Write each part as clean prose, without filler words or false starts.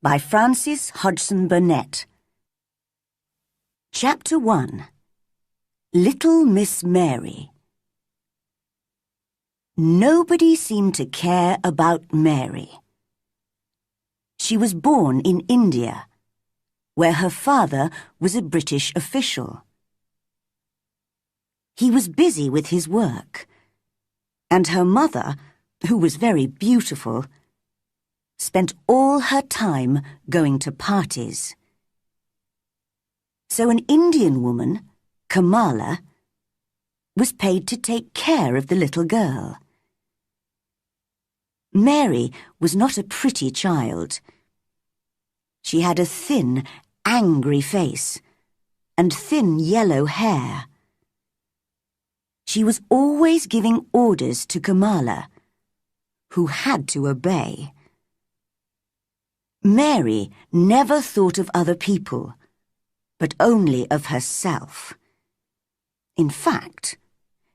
by Frances Hodgson Burnett. Chapter 1. Little Miss Mary. Nobody seemed to care about Mary. She was born in India, where her father was a British official. He was busy with his work, and her mother, who was very beautiful, spent all her time going to parties. So an Indian woman, Kamala, was paid to take care of the little girl. Mary was not a pretty child. She had a thin, angry face and thin yellow hair. She was always giving orders to Kamala, who had to obey. Mary never thought of other people, but only of herself. In fact,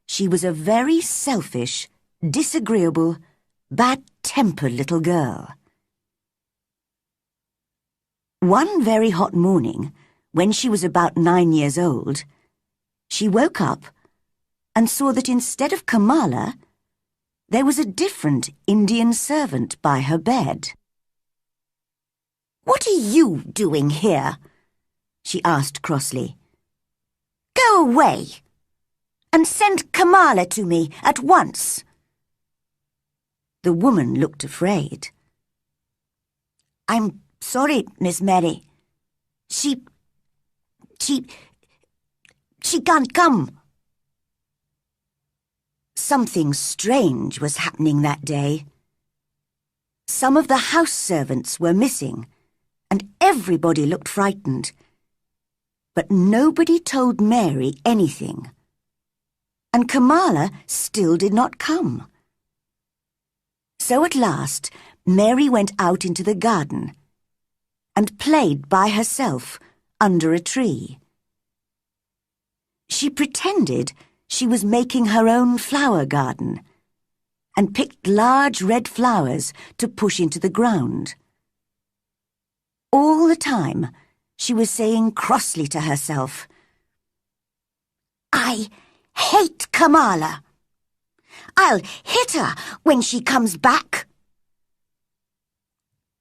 she was a very selfish, disagreeable, bad-tempered little girl. One very hot morning, when she was about 9 years old, she woke up and saw that instead of Kamala, there was a different Indian servant by her bed. "What are you doing here?" she asked crossly. "Go away, and send Kamala to me at once." The woman looked afraid. "I'm sorry, Miss Mary. She can't come." Something strange was happening that day. Some of the house servants were missing, and everybody looked frightened. But nobody told Mary anything. And Kamala still did not come. So at last, Mary went out into the garden and played by herself under a tree. She pretended she was making her own flower garden and picked large red flowers to push into the ground. All the time, she was saying crossly to herself, "I hate Kamala. I'll hit her when she comes back."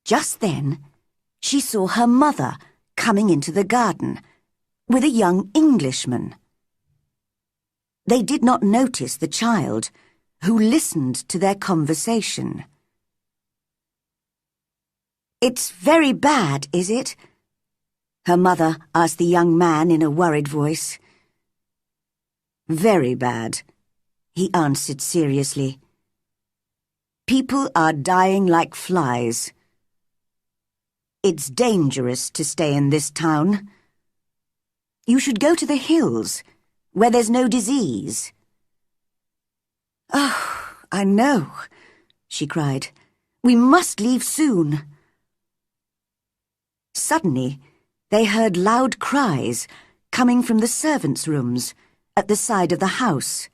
Just then, she saw her mother coming into the garden with a young Englishman. They did not notice the child, who listened to their conversation. "It's very bad, is it?" her mother asked the young man in a worried voice. "Very bad," he answered seriously. "People are dying like flies. It's dangerous to stay in this town. You should go to the hills, where there's no disease." "Oh, I know," she cried. "We must leave soon." Suddenly, they heard loud cries coming from the servants' rooms at the side of the house.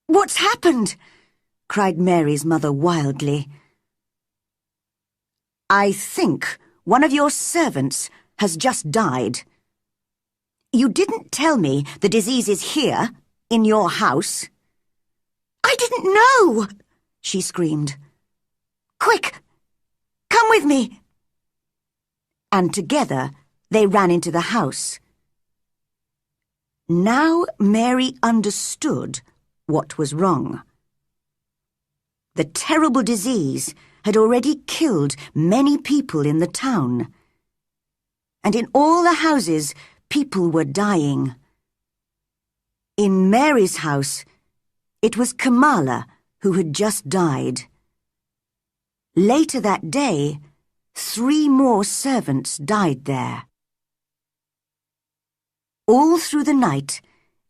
"What's happened?" cried Mary's mother wildly. "I think one of your servants has just died. You didn't tell me the disease is here, in your house." "I didn't know!" she screamed. "Quick, come with me!" And together they ran into the house. Now Mary understood what was wrong. The terrible disease had already killed many people in the town, and in all the houses people were dying. In Mary's house, it was Kamala who had just died. Later that day, 3 more servants died there. All through the night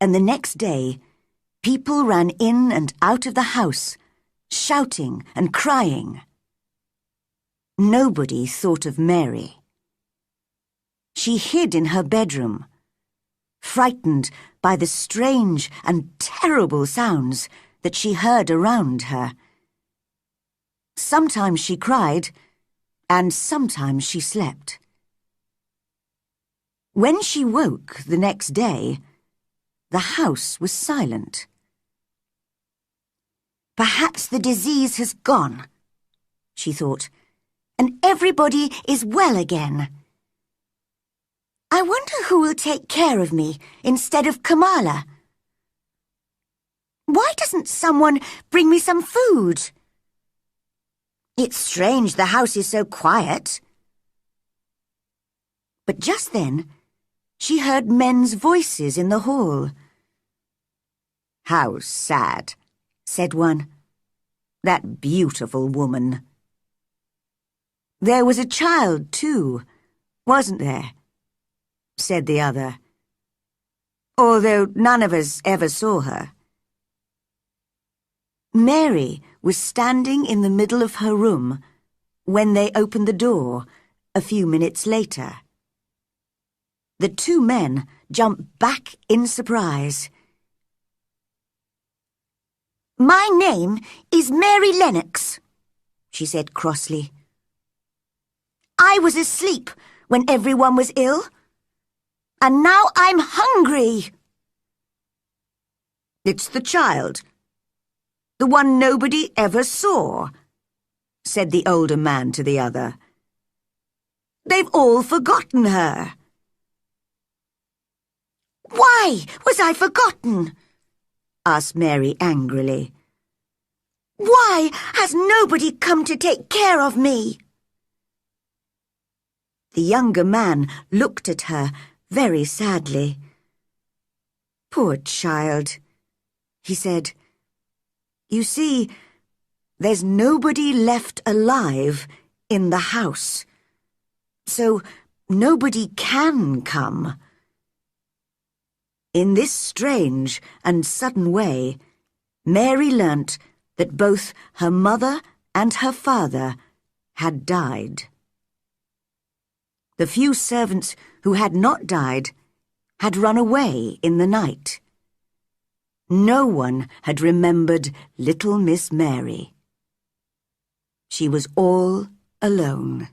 and the next day, people ran in and out of the house, shouting and crying. Nobody thought of Mary. She hid in her bedroom, frightened by the strange and terrible sounds that she heard around her. Sometimes she cried, and sometimes she slept. When she woke the next day, the house was silent. Perhaps the disease has gone, she thought, and everybody is well again. I wonder who will take care of me instead of Kamala. Why doesn't someone bring me some food? It's strange the house is so quiet. But just then, she heard men's voices in the hall. How sad, said one. That beautiful woman. There was a child, too, wasn't there? Said the other. Although none of us ever saw her. Mary was standing in the middle of her room when they opened the door a few minutes later. The two men jumped back in surprise. My name is Mary Lennox, she said crossly. I was asleep when everyone was ill, and now I'm hungry. It's the child, the one nobody ever saw, said the older man to the other. They've all forgotten her. Why was I forgotten? Asked Mary angrily. Why has nobody come to take care of me? The younger man looked at her very sadly. Poor child, he said. You see, there's nobody left alive in the house, so nobody can come. In this strange and sudden way, Mary learnt that both her mother and her father had died. The few servants who had not died had run away in the night. No one had remembered little Miss Mary. She was all alone.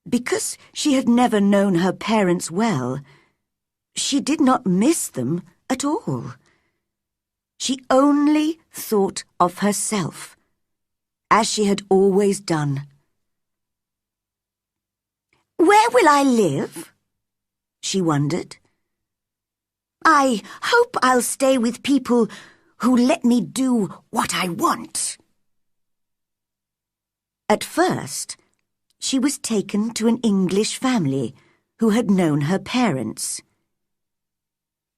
Because she had never known her parents well, she did not miss them at all. She only thought of herself, as she had always done. Where will I live? She wondered. I hope I'll stay with people who let me do what I want. At first, she was taken to an English family who had known her parents.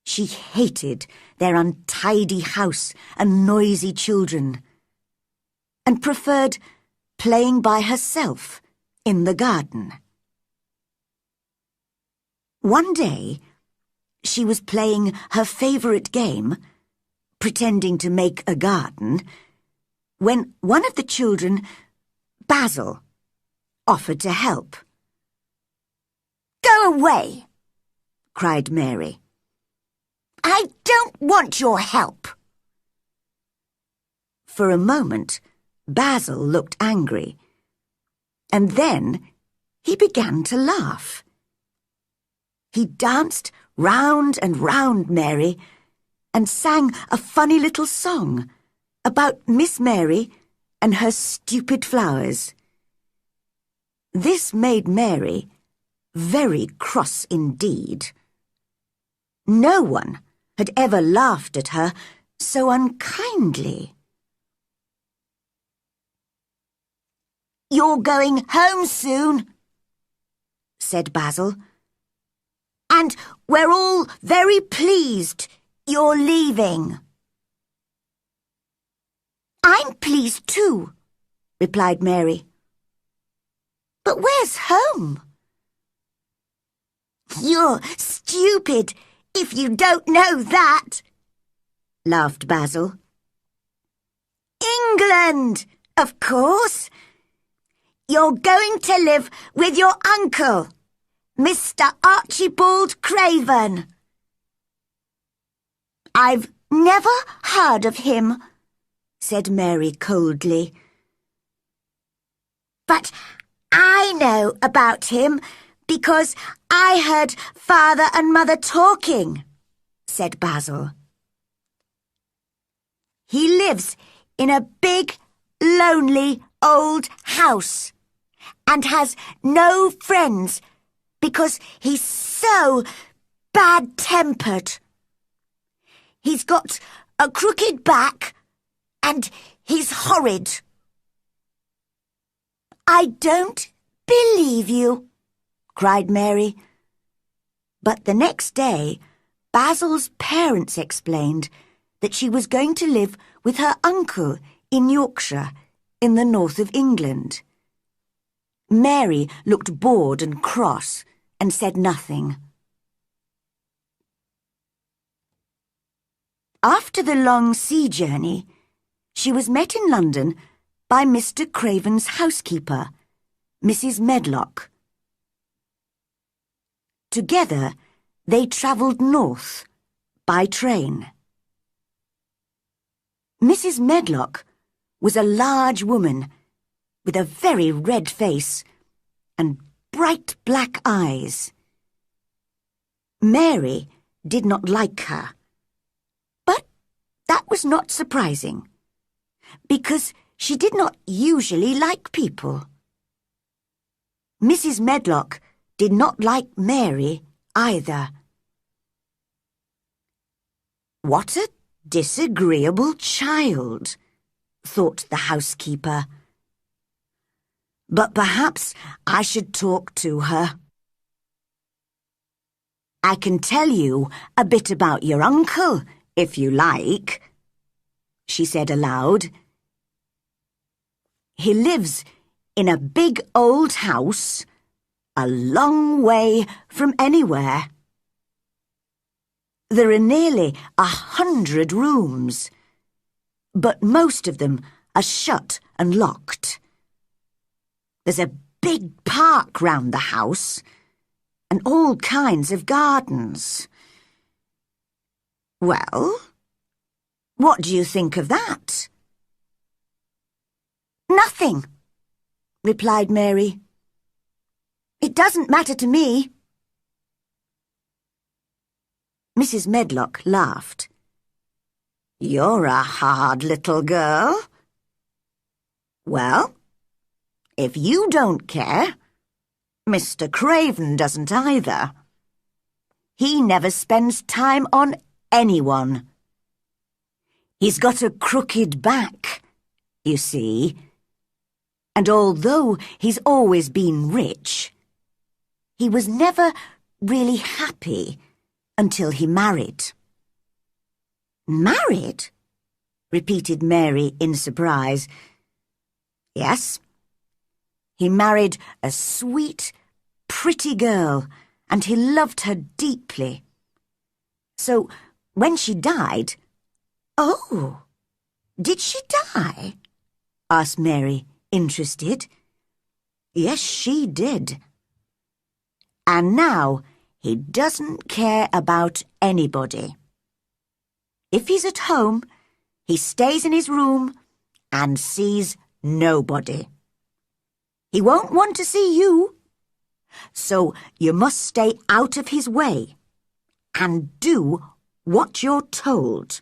She hated their untidy house and noisy children, and preferred playing by herself in the garden. One day, she was playing her favorite game, pretending to make a garden, when one of the children, Basil, offered to help. Go away, cried Mary. I don't want your help. For a moment, Basil looked angry, and then he began to laugh. He danced round and round Mary and sang a funny little song about Miss Mary and her stupid flowers. This made Mary very cross indeed. No one had ever laughed at her so unkindly. You're going home soon, said Basil, and we're all very pleased you're leaving. I'm pleased too, replied Mary. But where's home? You're stupid if you don't know that, laughed Basil. England, of course. You're going to live with your uncle, Mr. Archibald Craven. I've never heard of him, said Mary coldly. But I know about him because I heard Father and Mother talking, said Basil. He lives in a big, lonely old house and has no friends because he's so bad-tempered. He's got a crooked back and he's horrid. I don't believe you, cried Mary. But the next day, Basil's parents explained that she was going to live with her uncle in Yorkshire, in the north of England. Mary looked bored and cross and said nothing. After the long sea journey, she was met in London by Mr. Craven's housekeeper, Mrs. Medlock. Together, they travelled north by train. Mrs. Medlock was a large woman with a very red face and bright black eyes. Mary did not like her, but that was not surprising, because she did not usually like people. Mrs. Medlock did not like Mary either. What a disagreeable child, thought the housekeeper. But perhaps I should talk to her. I can tell you a bit about your uncle, if you like, she said aloud. He lives in a big old house, a long way from anywhere. There are nearly 100 rooms, but most of them are shut and locked. There's a big park round the house, and all kinds of gardens. Well, what do you think of that? Nothing, replied Mary. It doesn't matter to me. Mrs. Medlock laughed. You're a hard little girl. Well, if you don't care, Mr. Craven doesn't either. He never spends time on anyone. He's got a crooked back, you see, and although he's always been rich, he was never really happy until he married. Married? Repeated Mary in surprise. Yes. He married a sweet, pretty girl, and he loved her deeply. So, when she died... Oh, did she die? Asked Mary, interested. Yes, she did. And now he doesn't care about anybody. If he's at home, he stays in his room and sees nobody. He won't want to see you, so you must stay out of his way and do what you're told.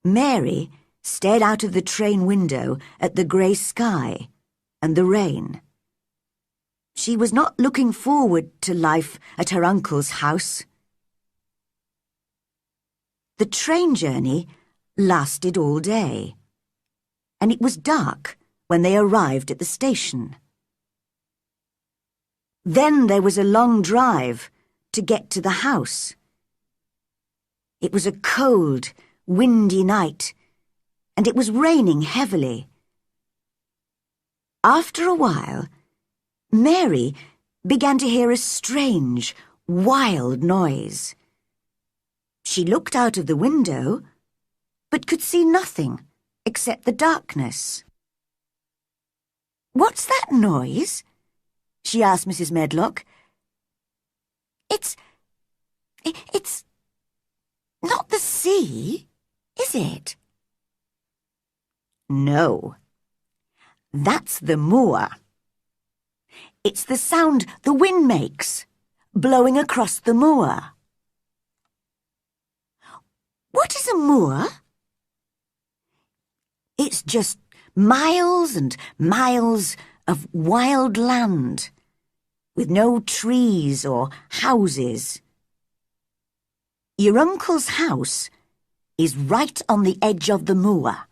Mary stared out of the train window at the grey sky and the rain. She was not looking forward to life at her uncle's house. The train journey lasted all day, and it was dark when they arrived at the station. Then there was a long drive to get to the house. It was a cold, windy night, and it was raining heavily. After a while, Mary began to hear a strange, wild noise. She looked out of the window, but could see nothing except the darkness. "What's that noise?" she asked Mrs. Medlock. It's not the sea, is it?" "No. That's the moor. It's the sound the wind makes, blowing across the moor. What is a moor? It's just miles and miles of wild land, with no trees or houses. Your uncle's house is right on the edge of the moor.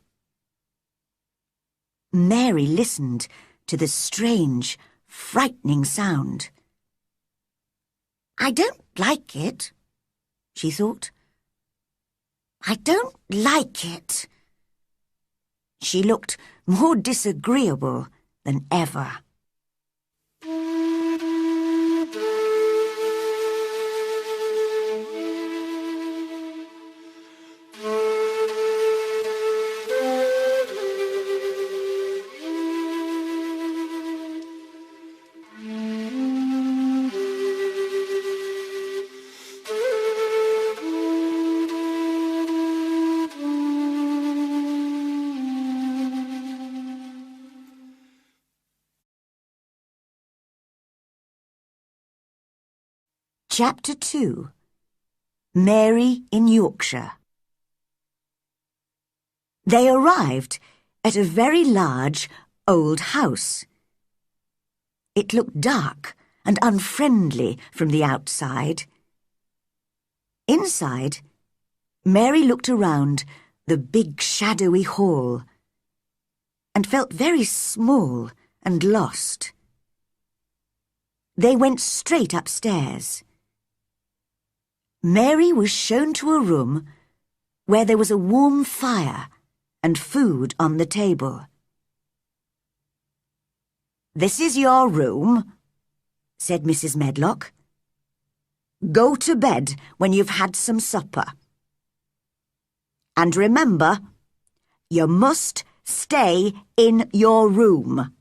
Mary listened to the strange, frightening sound. I don't like it, she thought. I don't like it. She looked more disagreeable than ever. Chapter 2. Mary in Yorkshire. They arrived at a very large old house. It looked dark and unfriendly from the outside. Inside, Mary looked around the big shadowy hall and felt very small and lost. They went straight upstairs. Mary was shown to a room where there was a warm fire and food on the table. "This is your room," said Mrs. Medlock. "Go to bed when you've had some supper. And remember, you must stay in your room.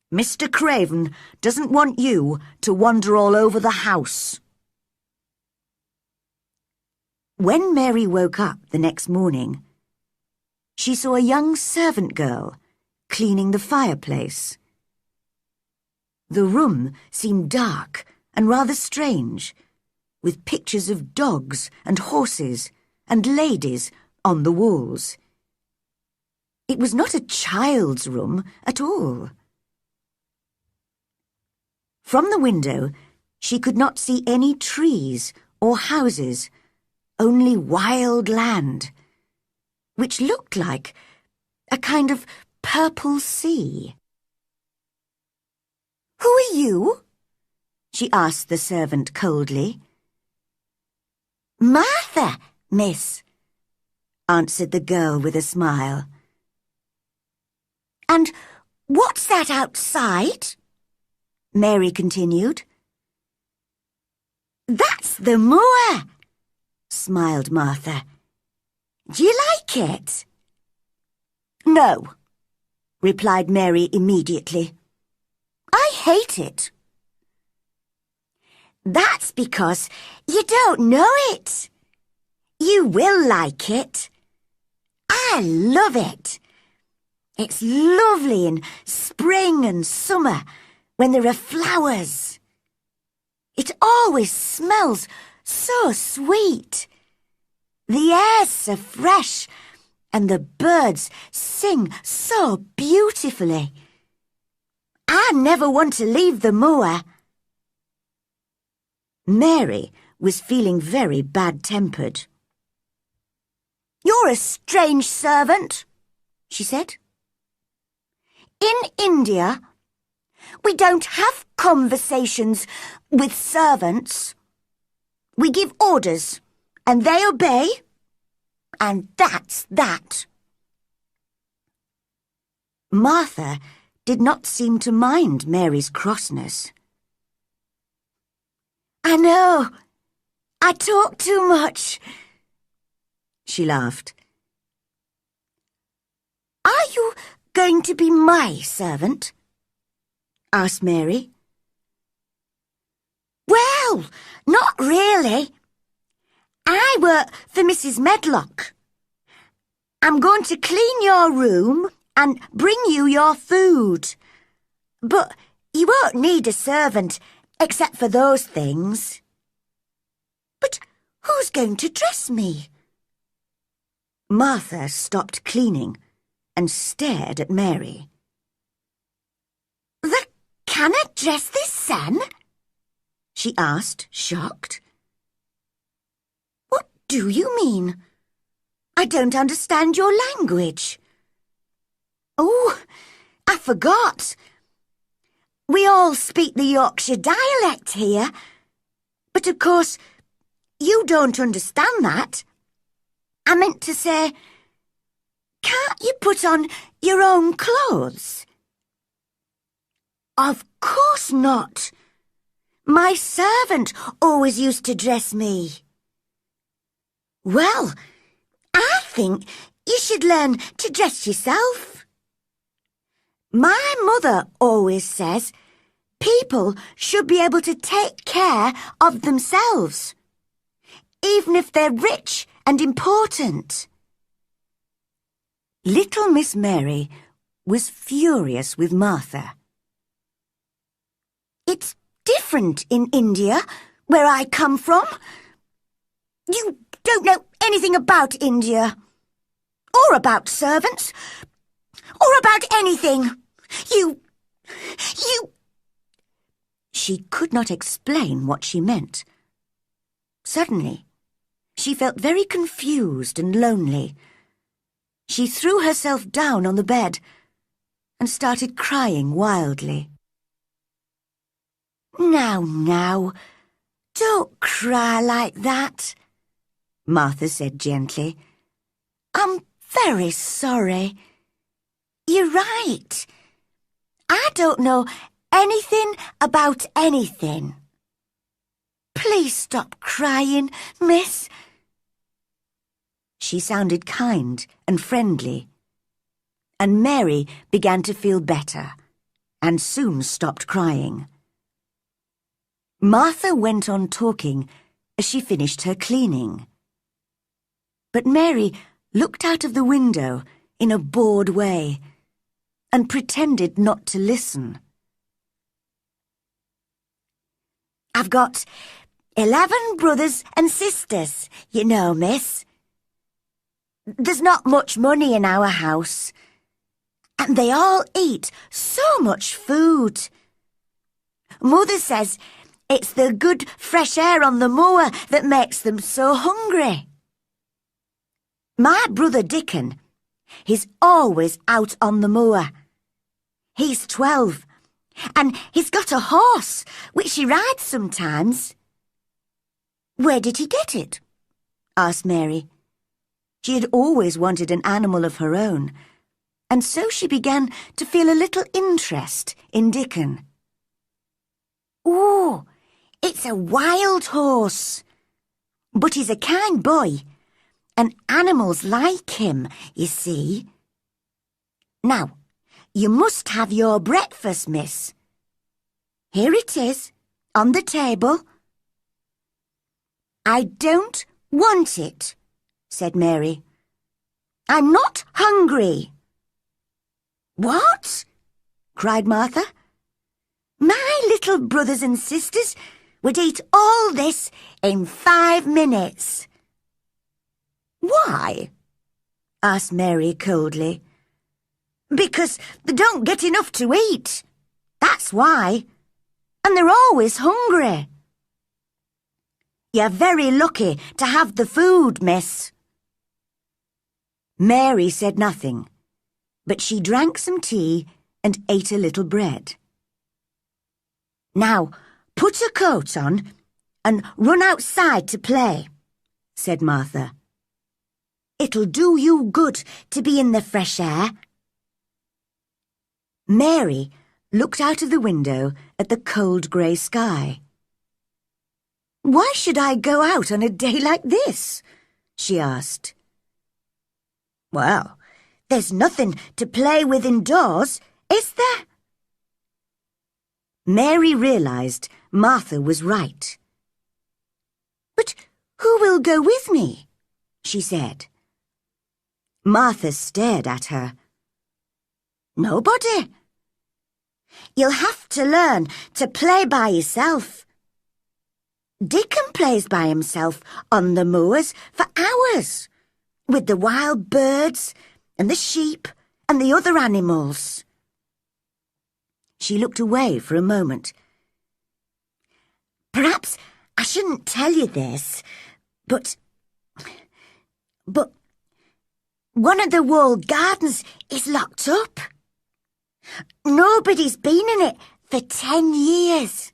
Mr. Craven doesn't want you to wander all over the house." When Mary woke up the next morning, she saw a young servant girl cleaning the fireplace. The room seemed dark and rather strange, with pictures of dogs and horses and ladies on the walls. It was not a child's room at all. From the window, she could not see any trees or houses, only wild land, which looked like a kind of purple sea. "Who are you?" she asked the servant coldly. "Martha, miss," answered the girl with a smile. "And what's that outside?" Mary continued. "That's the moor," smiled Martha. "Do you like it?" "No," replied Mary immediately. "I hate it." "That's because you don't know it. You will like it. I love it. It's lovely in spring and summer when there are flowers. It always smells so sweet. The air's so fresh and the birds sing so beautifully. I never want to leave the moor." Mary was feeling very bad-tempered. "You're a strange servant," she said. "In India, we don't have conversations with servants. We give orders, and they obey, and that's that." Martha did not seem to mind Mary's crossness. "I know, I talk too much," she laughed. "Are you going to be my servant?" asked Mary. "Well, not really. I work for Mrs. Medlock. I'm going to clean your room and bring you your food. But you won't need a servant except for those things. But who's going to dress me? Martha stopped cleaning and stared at Mary. The can I dress this son? She asked, shocked. What do you mean? I don't understand your language. Oh, I forgot. We all speak the Yorkshire dialect here. But of course, you don't understand that. I meant to say, can't you put on your own clothes? Of course not. My servant always used to dress me. Well, I think you should learn to dress yourself. My mother always says people should be able to take care of themselves, even if they're rich and important. Little Miss Mary was furious with Martha. It's different in India, where I come from. You don't know anything about India, or about servants, or about anything. You... She could not explain what she meant. Suddenly, she felt very confused and lonely. She threw herself down on the bed and started crying wildly. Now, don't cry like that, Martha said gently. I'm very sorry. You're right. I don't know anything about anything. Please stop crying, miss. She sounded kind and friendly, and Mary began to feel better and soon stopped crying. Martha went on talking as she finished her cleaning. But Mary looked out of the window in a bored way and pretended not to listen. I've got 11 brothers and sisters, you know, miss. There's not much money in our house, and they all eat so much food. Mother says it's the good fresh air on the moor that makes them so hungry. My brother Dickon, he's always out on the moor. He's 12, and he's got a horse, which he rides sometimes. Where did he get it? Asked Mary. She had always wanted an animal of her own, and so she began to feel a little interest in Dickon. Oh, it's a wild horse, but he's a kind boy, and animals like him, you see. Now, you must have your breakfast, miss. Here it is, on the table. I don't want it, said Mary. I'm not hungry. What? Cried Martha. My little brothers and sisters would eat all this in 5 minutes. Why? Asked Mary coldly. Because they don't get enough to eat. That's why. And they're always hungry. You're very lucky to have the food, miss. Mary said nothing, but she drank some tea and ate a little bread. Now, put a coat on and run outside to play, said Martha. It'll do you good to be in the fresh air. Mary looked out of the window at the cold grey sky. Why should I go out on a day like this? She asked. Well, there's nothing to play with indoors, is there? Mary realised Martha was right. But who will go with me? She said. Martha stared at her. Nobody. You'll have to learn to play by yourself. Dickon plays by himself on the moors for hours, with the wild birds and the sheep and the other animals. She looked away for a moment. Perhaps I shouldn't tell you this, but one of the walled gardens is locked up. Nobody's been in it for 10 years.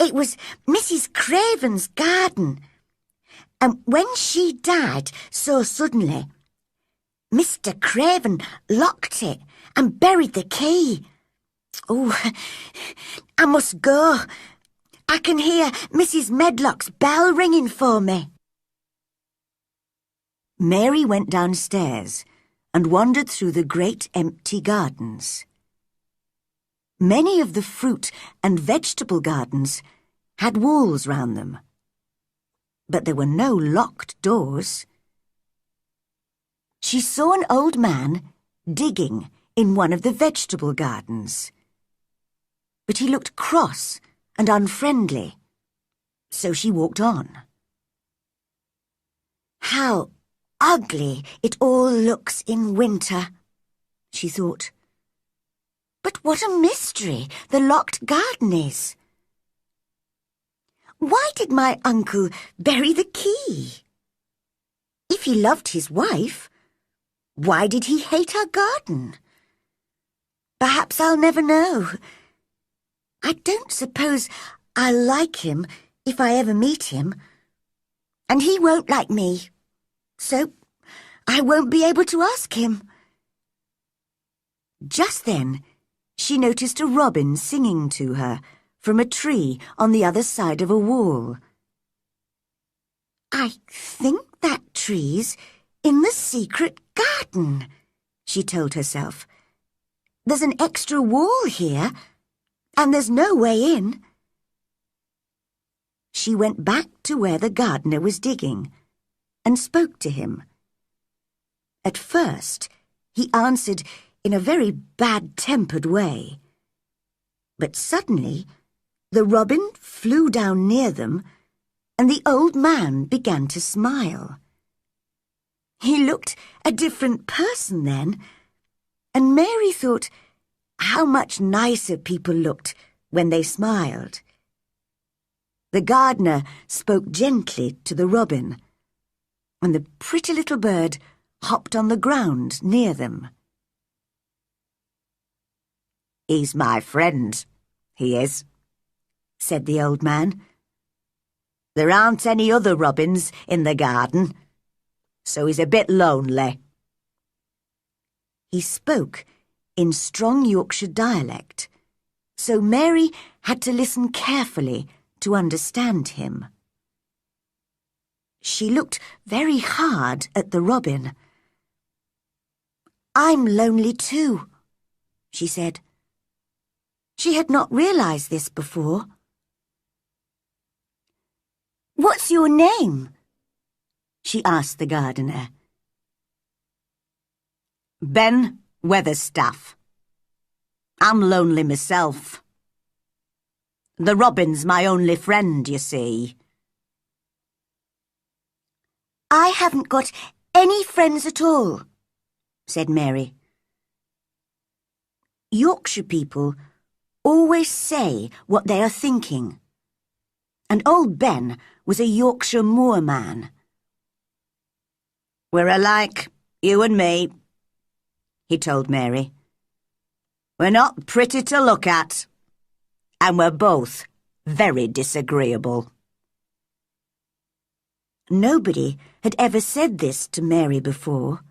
It was Mrs. Craven's garden, and when she died so suddenly, Mr. Craven locked it and buried the key. Oh, I must go. I can hear Mrs. Medlock's bell ringing for me. Mary went downstairs and wandered through the great empty gardens. Many of the fruit and vegetable gardens had walls round them, but there were no locked doors. She saw an old man digging in one of the vegetable gardens, but he looked cross and unfriendly, so she walked on. How ugly it all looks in winter, she thought. But what a mystery the locked garden is. Why did my uncle bury the key? If he loved his wife, why did he hate our garden? Perhaps I'll never know. I don't suppose I'll like him if I ever meet him, and he won't like me, so I won't be able to ask him. Just then, she noticed a robin singing to her from a tree on the other side of a wall. I think that tree's in the secret garden, she told herself. There's an extra wall here, and there's no way in. She went back to where the gardener was digging and spoke to him. At first, he answered in a very bad-tempered way. But suddenly, the robin flew down near them, and the old man began to smile. He looked a different person then, and Mary thought how much nicer people looked when they smiled. The gardener spoke gently to the robin, and the pretty little bird hopped on the ground near them. "He's my friend, he is," said the old man. "There aren't any other robins in the garden, so he's a bit lonely." He spoke in strong Yorkshire dialect, so Mary had to listen carefully to understand him. She looked very hard at the robin. "I'm lonely too," she said. She had not realized this before. "What's your name?" she asked the gardener. "Ben Weatherstaff. I'm lonely myself. The robin's my only friend, you see." "I haven't got any friends at all," said Mary. Yorkshire people always say what they are thinking, and old Ben was a Yorkshire moorman. "We're alike, you and me," he told Mary. "We're not pretty to look at, and we're both very disagreeable." Nobody had ever said this to Mary before.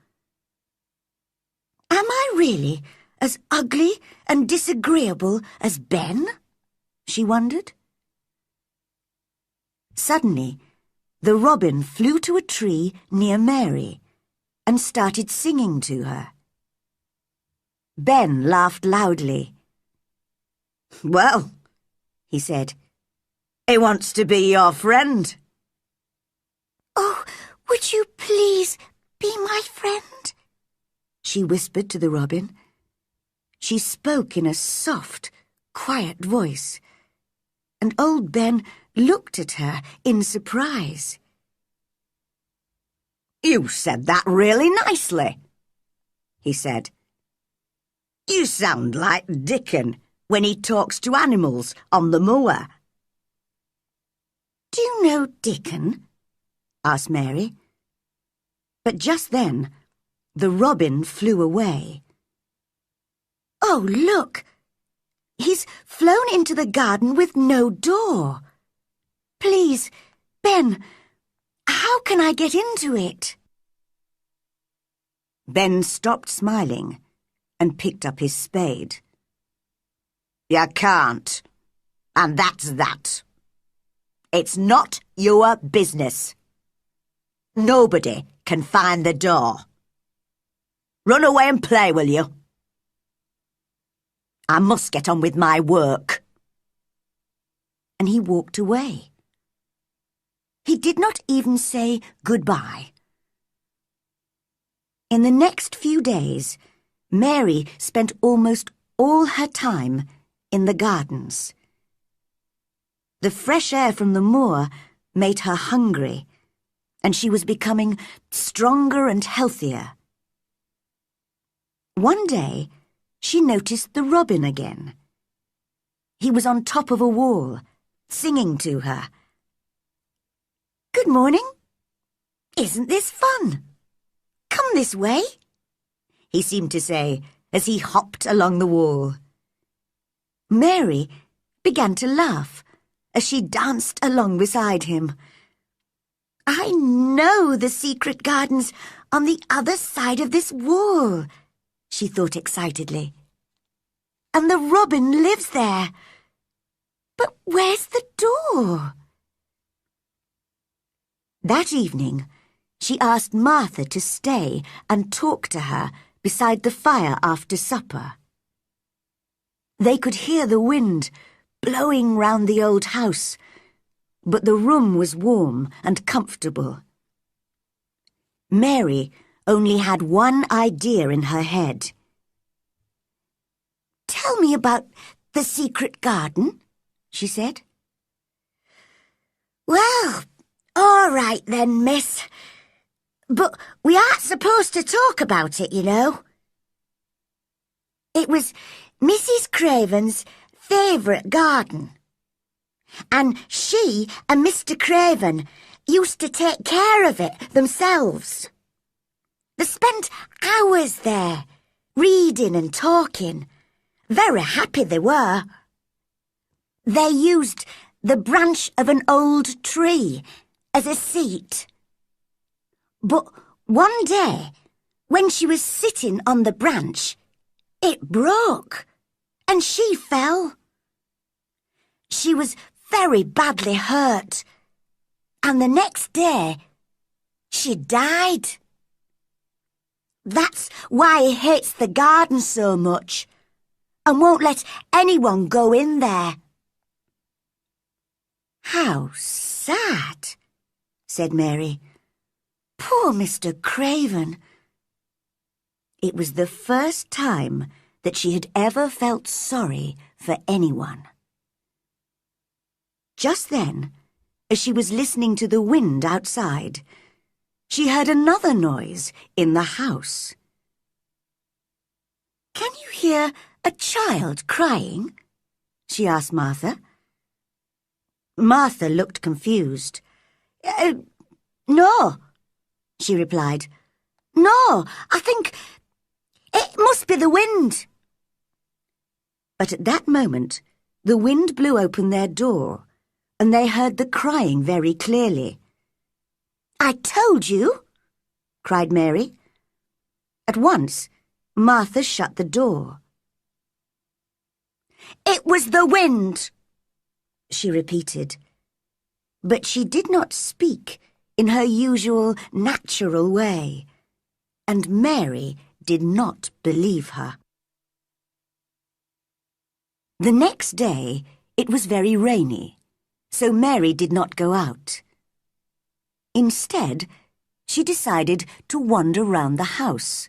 "Am I really as ugly and disagreeable as Ben?" she wondered. Suddenly, the robin flew to a tree near Mary and started singing to her. Ben laughed loudly. "Well," he said, "he wants to be your friend." "Oh, would you please be my friend?" she whispered to the robin. She spoke in a soft, quiet voice, and old Ben looked at her in surprise. "You said that really nicely," he said. "You sound like Dickon when he talks to animals on the moor." "Do you know Dickon?" asked Mary. But just then, the robin flew away. "Oh, look! He's flown into the garden with no door. Please, Ben, how can I get into it?" Ben stopped smiling and picked up his spade. "You can't, and that's that. It's not your business. Nobody can find the door. Run away and play, will you? I must get on with my work." And he walked away. He did not even say goodbye. In the next few days, Mary spent almost all her time in the gardens. The fresh air from the moor made her hungry, and she was becoming stronger and healthier. One day, she noticed the robin again. He was on top of a wall, singing to her. "Good morning. Isn't this fun? Come this way," he seemed to say as he hopped along the wall. Mary began to laugh as she danced along beside him. "I know the secret gardens on the other side of this wall," she thought excitedly. "And the robin lives there. But where's the door?" That evening, she asked Martha to stay and talk to her beside the fire after supper. They could hear the wind blowing round the old house, but the room was warm and comfortable. Mary only had one idea in her head. "Tell me about the secret garden," she said. "Well, all right then, miss. But we aren't supposed to talk about it, you know. It was Mrs. Craven's favourite garden. And she and Mr. Craven used to take care of it themselves. They spent hours there, reading and talking. Very happy they were. They used the branch of an old tree as a seat. But one day, when she was sitting on the branch, it broke, and she fell. She was very badly hurt, and the next day, she died. That's why he hates the garden so much, and won't let anyone go in there." "How sad," said Mary. "Poor Mr. Craven." It was the first time that she had ever felt sorry for anyone. Just then, as she was listening to the wind outside, she heard another noise in the house. "Can you hear a child crying?" she asked Martha. Martha looked confused. No," she replied. "No, I think it must be the wind." But at that moment, the wind blew open their door, and they heard the crying very clearly. "I told you," cried Mary. At once, Martha shut the door. "It was the wind," she repeated. But she did not speak in her usual natural way, and Mary did not believe her. The next day, it was very rainy, so Mary did not go out. Instead, she decided to wander round the house,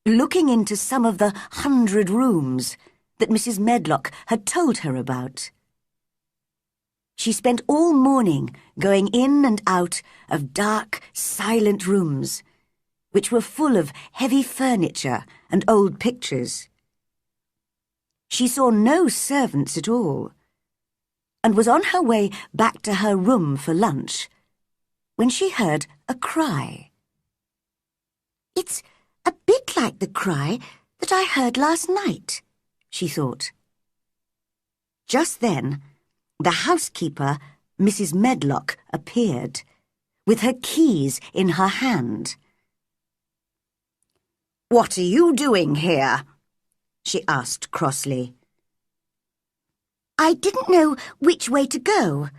looking into some of the 100 rooms that Mrs. Medlock had told her about. She spent all morning going in and out of dark, silent rooms, which were full of heavy furniture and old pictures. She saw no servants at all, and was on her way back to her room for lunch when she heard a cry. "It's a bit like the cry that I heard last night," she thought. Just then, the housekeeper, Mrs. Medlock, appeared, with her keys in her hand. "What are you doing here?" she asked crossly. "I didn't know which way to go,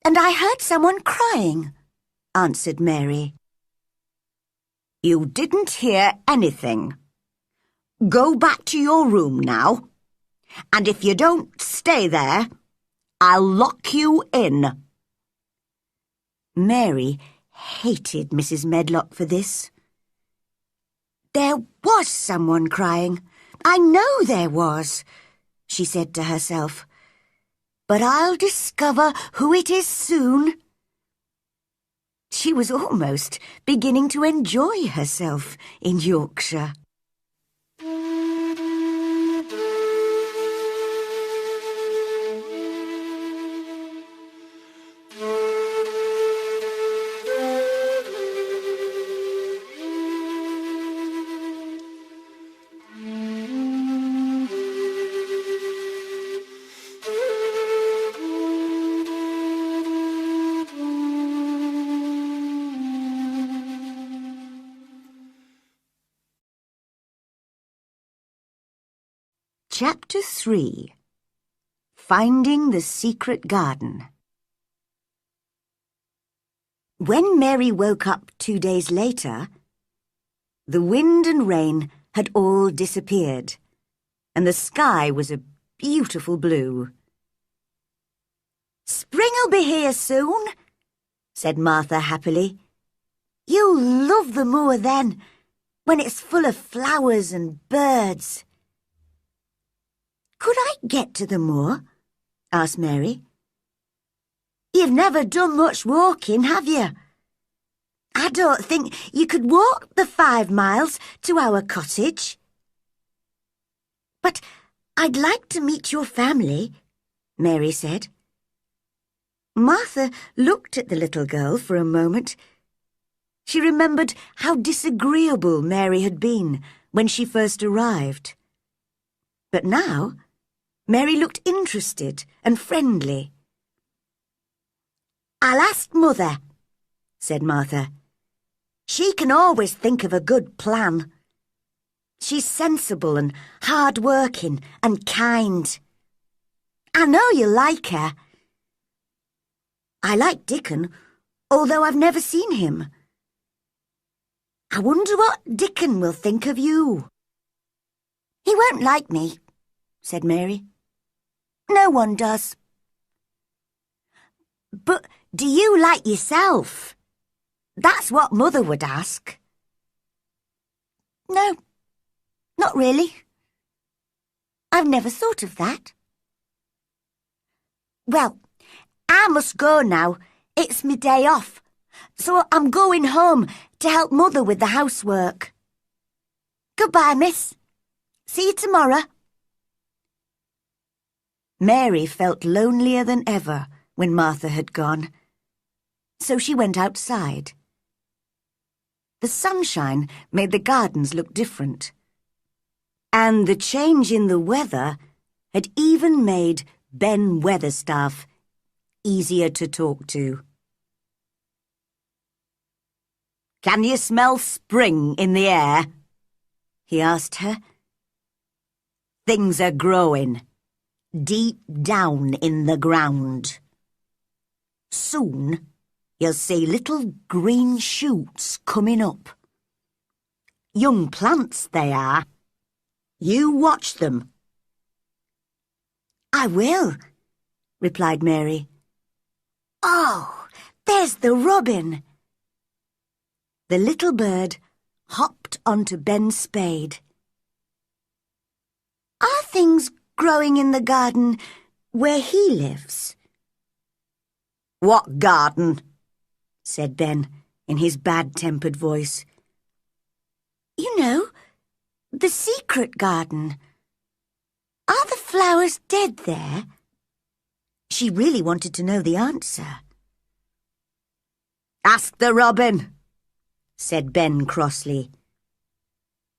and I heard someone crying," answered Mary. "You didn't hear anything. Go back to your room now, and if you don't stay there, I'll lock you in." Mary hated Mrs. Medlock for this. "There was someone crying. I know there was," she said to herself. "But I'll discover who it is soon." She was almost beginning to enjoy herself in Yorkshire. Chapter 3. Finding the Secret Garden. When Mary woke up 2 days later, the wind and rain had all disappeared, and the sky was a beautiful blue. "Spring'll be here soon," said Martha happily. "You'll love the moor then, when it's full of flowers and birds." "Could I get to the moor?" asked Mary. "You've never done much walking, have you? I don't think you could walk the 5 miles to our cottage." "But I'd like to meet your family," Mary said. Martha looked at the little girl for a moment. She remembered how disagreeable Mary had been when she first arrived. But now, Mary looked interested and friendly. "I'll ask Mother," said Martha. "She can always think of a good plan. She's sensible and hard-working and kind. I know you'll like her." "I like Dickon, although I've never seen him. I wonder what Dickon will think of you." "He won't like me," said Mary. "No one does." "But do you like yourself? That's what Mother would ask." "No, not really. I've never thought of that." "Well, I must go now. It's my day off, so I'm going home to help Mother with the housework. Goodbye, miss. See you tomorrow." Mary felt lonelier than ever when Martha had gone, so she went outside. The sunshine made the gardens look different, and the change in the weather had even made Ben Weatherstaff easier to talk to. "Can you smell spring in the air?" he asked her. "Things are growing deep down in the ground. Soon you'll see little green shoots coming up. Young plants they are. You watch them." "I will," replied Mary. "Oh, there's the robin." The little bird hopped onto Ben's spade. Are things growing in the garden where he lives? What garden? Said Ben in his bad-tempered voice. You know, the secret garden. Are the flowers dead there? She really wanted to know the answer. Ask the robin, said Ben crossly.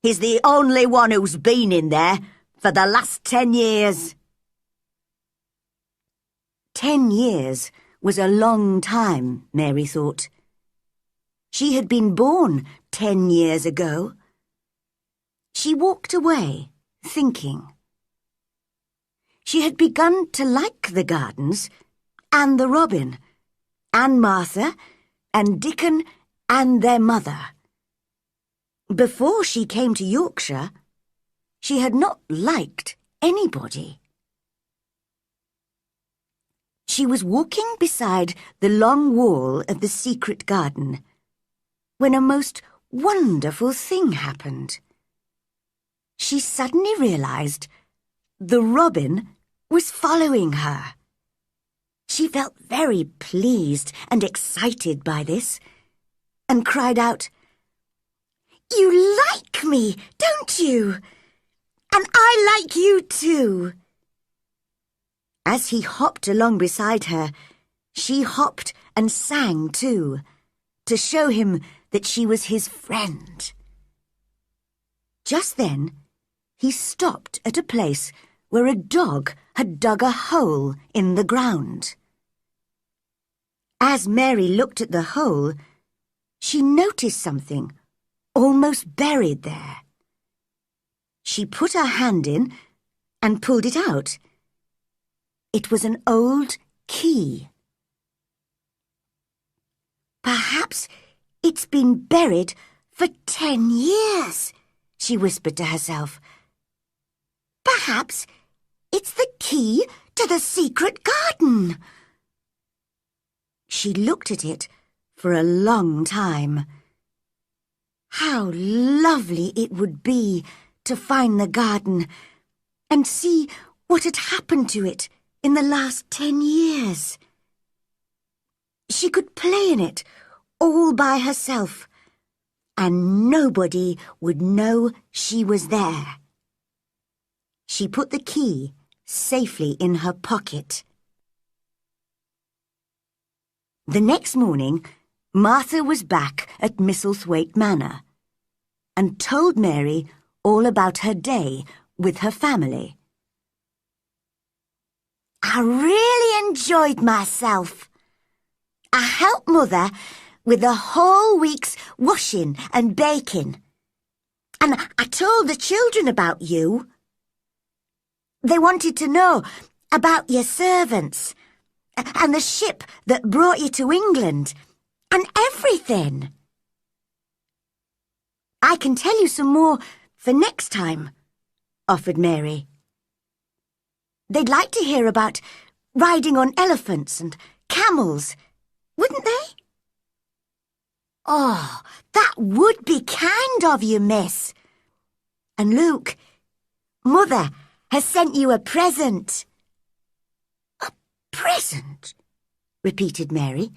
He's the only one who's been in there for the last 10 years. 10 years was a long time, Mary thought. She had been born 10 years ago. She walked away, thinking. She had begun to like the gardens, and the robin, and Martha, and Dickon, and their mother. Before she came to Yorkshire, she had not liked anybody. She was walking beside the long wall of the secret garden when a most wonderful thing happened. She suddenly realized the robin was following her. She felt very pleased and excited by this, and cried out, "You like me, don't you? And I like you too." As he hopped along beside her, she hopped and sang too, to show him that she was his friend. Just then, he stopped at a place where a dog had dug a hole in the ground. As Mary looked at the hole, she noticed something almost buried there. She put her hand in and pulled it out. It was an old key. Perhaps it's been buried for 10 years, she whispered to herself. Perhaps it's the key to the secret garden. She looked at it for a long time. How lovely it would be to find the garden and see what had happened to it in the last 10 years. She could play in it all by herself, and nobody would know she was there. She put the key safely in her pocket. The next morning, Martha was back at Misselthwaite Manor and told Mary all about her day with her family. I really enjoyed myself. I helped Mother with the whole week's washing and baking. And I told the children about you. They wanted to know about your servants and the ship that brought you to England and everything. I can tell you some more for next time, offered Mary. They'd like to hear about riding on elephants and camels, wouldn't they? Oh, that would be kind of you, miss. And Luke, Mother has sent you a present. A present? Repeated Mary.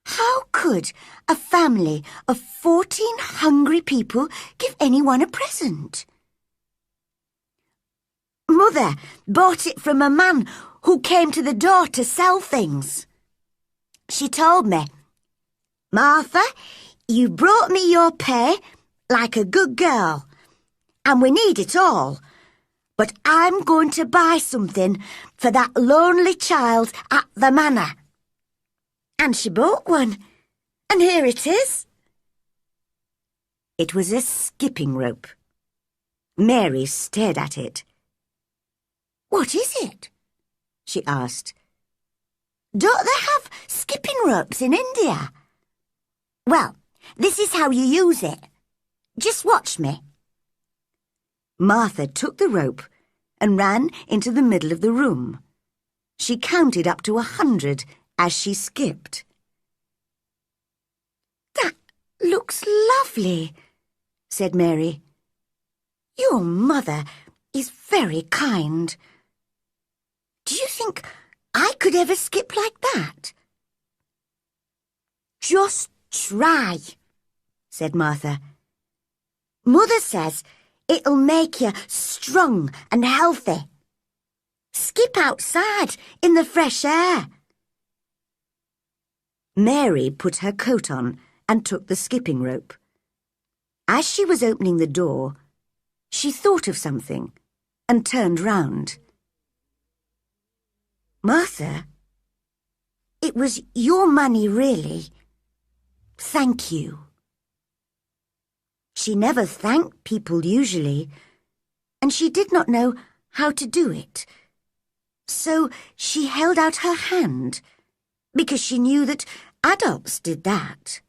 How could a family of 14 hungry people give anyone a present? Mother bought it from a man who came to the door to sell things. She told me, Martha, you brought me your pay like a good girl, and we need it all. But I'm going to buy something for that lonely child at the manor. And she bought one, and here it is. It was a skipping rope. Mary stared at it. What is it? She asked. Don't they have skipping ropes in India? Well, this is how you use it. Just watch me. Martha took the rope and ran into the middle of the room. She counted up to 100 as she skipped. That looks lovely, said Mary. "Your mother is very kind. Do you think I could ever skip like that?" "Just try," said Martha. "Mother says it'll make you strong and healthy. Skip outside in the fresh air." Mary put her coat on and took the skipping rope. As she was opening the door, she thought of something and turned round. "Martha, it was your money, really. Thank you." She never thanked people usually, and she did not know how to do it. So she held out her hand, because she knew that adults did that.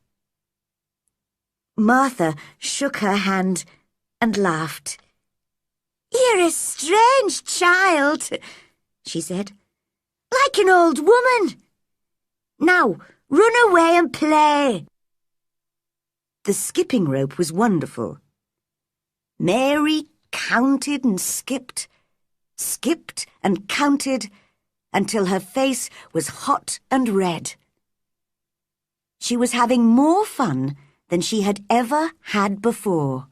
Martha shook her hand and laughed. "You're a strange child," she said, "like an old woman. Now, run away and play." The skipping rope was wonderful. Mary counted and skipped and counted until her face was hot and red. She was having more fun than she had ever had before.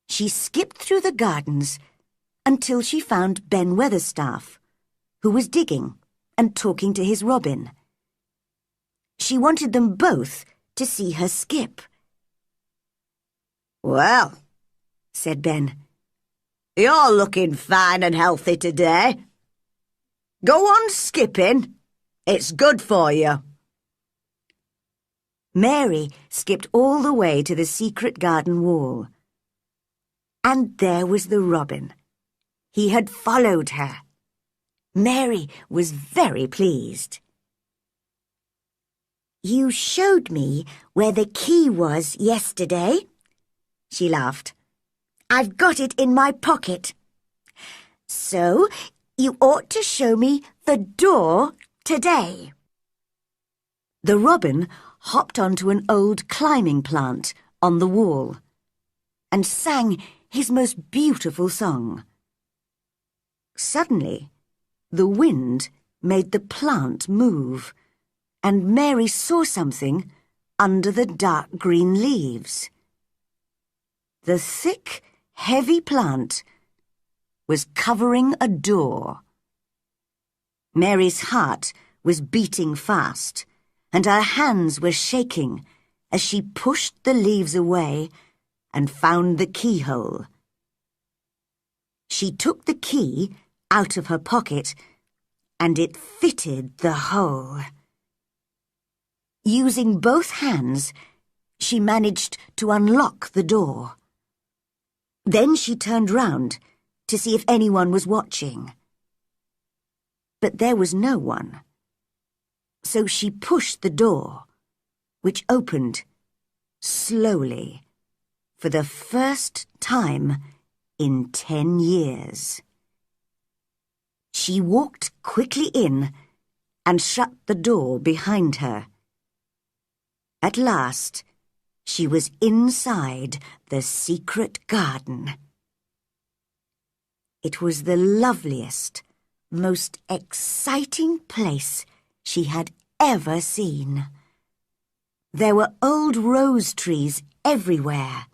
She skipped through the gardens until she found Ben Weatherstaff, who was digging and talking to his robin. She wanted them both to see her skip. "Well," said Ben, "you're looking fine and healthy today. Go on skipping. It's good for you." Mary skipped all the way to the secret garden wall. And there was the robin. He had followed her. Mary was very pleased. "You showed me where the key was yesterday," she laughed. "I've got it in my pocket. So you ought to show me the door today." The robin hopped onto an old climbing plant on the wall and sang his most beautiful song. Suddenly, the wind made the plant move, and Mary saw something under the dark green leaves. The thick, heavy plant was covering a door. Mary's heart was beating fast, and her hands were shaking as she pushed the leaves away and found the keyhole. She took the key out of her pocket, and it fitted the hole. Using both hands, she managed to unlock the door. Then she turned round to see if anyone was watching. But there was no one. So she pushed the door, which opened slowly for the first time in 10 years. She walked quickly in and shut the door behind her. At last, she was inside the secret garden. It was the loveliest, most exciting place she had ever seen. There were old rose trees everywhere,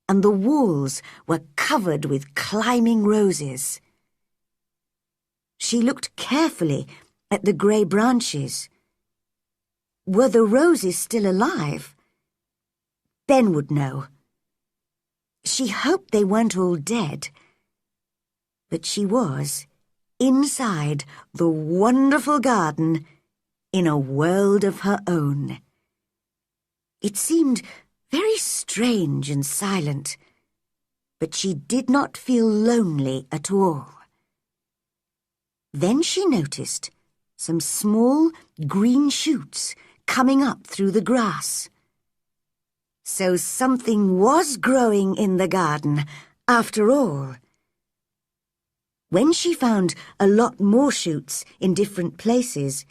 and the walls were covered with climbing roses. She looked carefully at the grey branches. Were the roses still alive? Ben would know. She hoped they weren't all dead. But she was inside the wonderful garden in a world of her own. It seemed very strange and silent, but she did not feel lonely at all. Then she noticed some small green shoots coming up through the grass. So something was growing in the garden after all. When she found a lot more shoots in different places,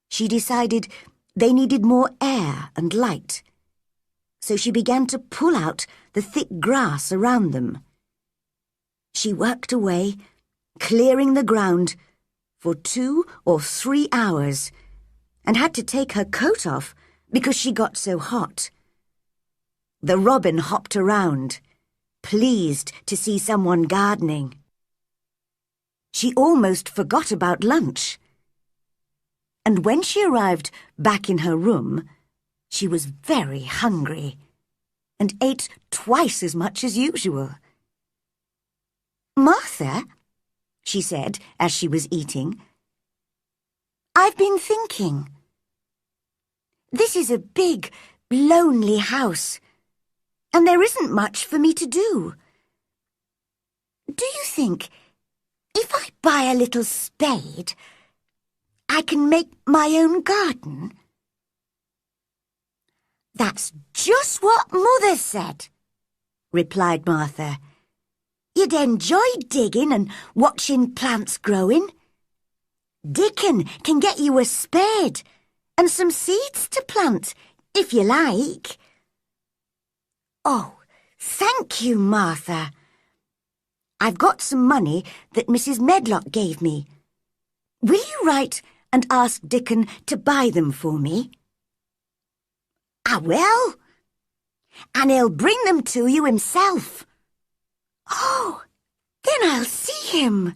she decided they needed more air and light. so she began to pull out the thick grass around them. She worked away, clearing the ground for 2 or 3 hours, and had to take her coat off because she got so hot. The robin hopped around, pleased to see someone gardening. She almost forgot about lunch. And when she arrived back in her room, she was very hungry and ate twice as much as usual. "Martha," she said as she was eating, "I've been thinking. This is a big, lonely house, and there isn't much for me to do. Do you think if I buy a little spade, I can make my own garden?" "That's just what Mother said," replied Martha. "You'd enjoy digging and watching plants growing. Dickon can get you a spade and some seeds to plant, if you like." "Oh, thank you, Martha. I've got some money that Mrs. Medlock gave me. Will you write and ask Dickon to buy them for me?" "I will. And he'll bring them to you himself." "Oh, then I'll see him."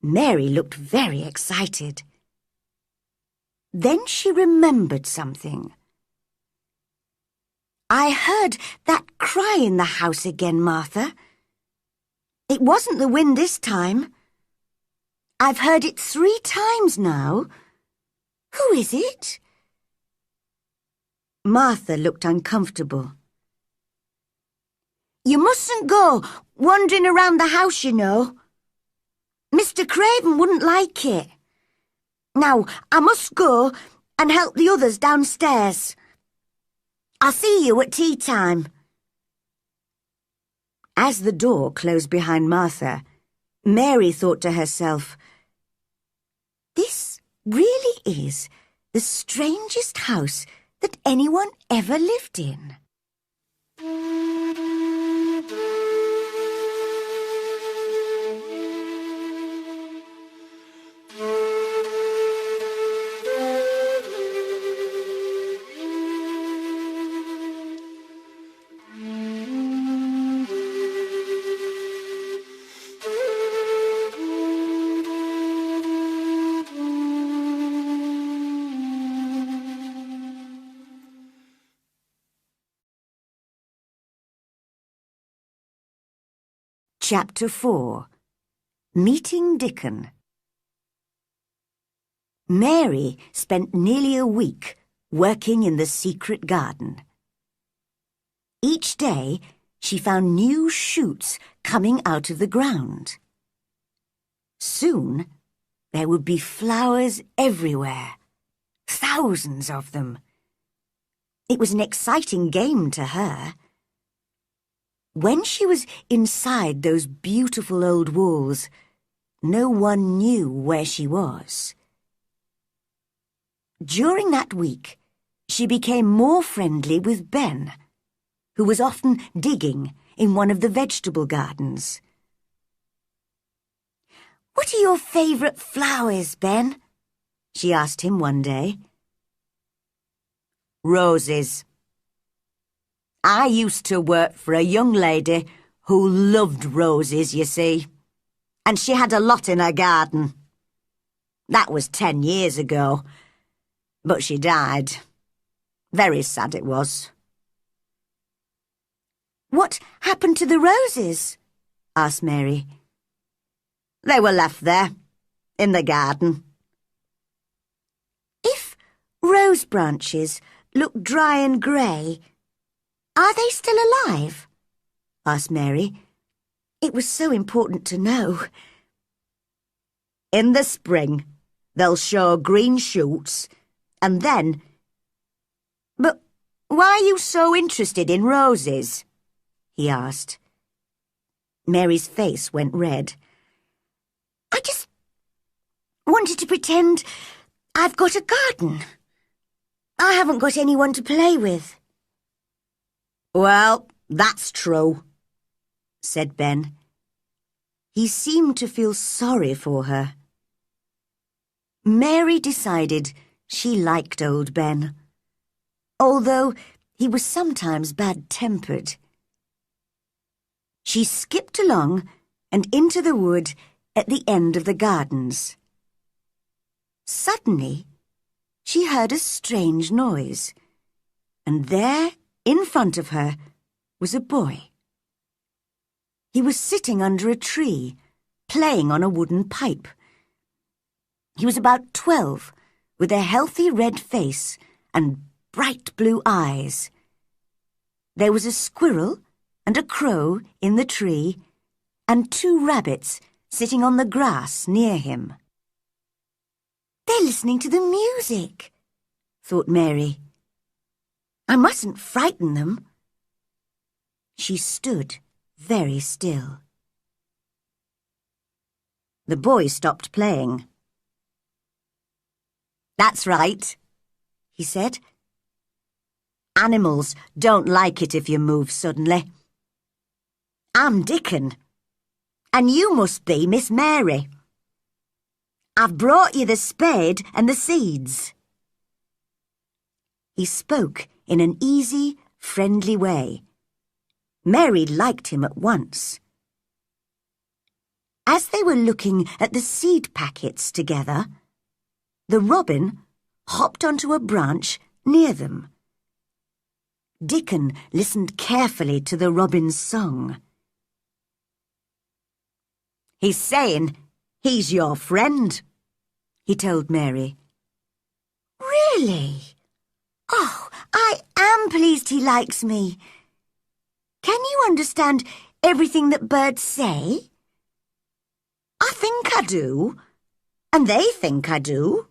Mary looked very excited. Then she remembered something. "I heard that cry in the house again, Martha. It wasn't the wind this time. I've heard it 3 times now. Who is it?" Martha looked uncomfortable. "You mustn't go wandering around the house, you know. Mr. Craven wouldn't like it. Now, I must go and help the others downstairs. I'll see you at tea time." As the door closed behind Martha, Mary thought to herself, "This really is the strangest house that anyone ever lived in." Chapter 4. Meeting Dickon. Mary spent nearly a week working in the secret garden. Each day, she found new shoots coming out of the ground. Soon, there would be flowers everywhere, thousands of them. It was an exciting game to her. When she was inside those beautiful old walls, no one knew where she was. During that week, she became more friendly with Ben, who was often digging in one of the vegetable gardens. "What are your favourite flowers, Ben?" she asked him one day. "Roses. I used to work for a young lady who loved roses, you see, and she had a lot in her garden. That was 10 years ago, but she died. Very sad it was." "What happened to the roses?" asked Mary. "They were left there, in the garden." "If rose branches look dry and grey, are they still alive?" asked Mary. It was so important to know. "In the spring, they'll show green shoots, and then—" "But why are you so interested in roses?" he asked. Mary's face went red. "I just wanted to pretend I've got a garden. I haven't got anyone to play with." "Well, that's true," said Ben. He seemed to feel sorry for her. Mary decided she liked old Ben, although he was sometimes bad-tempered. She skipped along and into the wood at the end of the gardens. Suddenly, she heard a strange noise, and there, in front of her, was a boy. He was sitting under a tree, playing on a wooden pipe. He was about 12, with a healthy red face and bright blue eyes. There was a squirrel and a crow in the tree, and 2 rabbits sitting on the grass near him. "They're listening to the music," thought Mary. "I mustn't frighten them." She stood very still. The boy stopped playing. "That's right," he said. "Animals don't like it if you move suddenly. I'm Dickon, and you must be Miss Mary. I've brought you the spade and the seeds." He spoke in an easy, friendly way. Mary liked him at once. As they were looking at the seed packets together, the robin hopped onto a branch near them. Dickon listened carefully to the robin's song. "He's saying he's your friend," he told Mary. "Really? Oh, I am pleased he likes me. Can you understand everything that birds say?" "I think I do, and they think I do.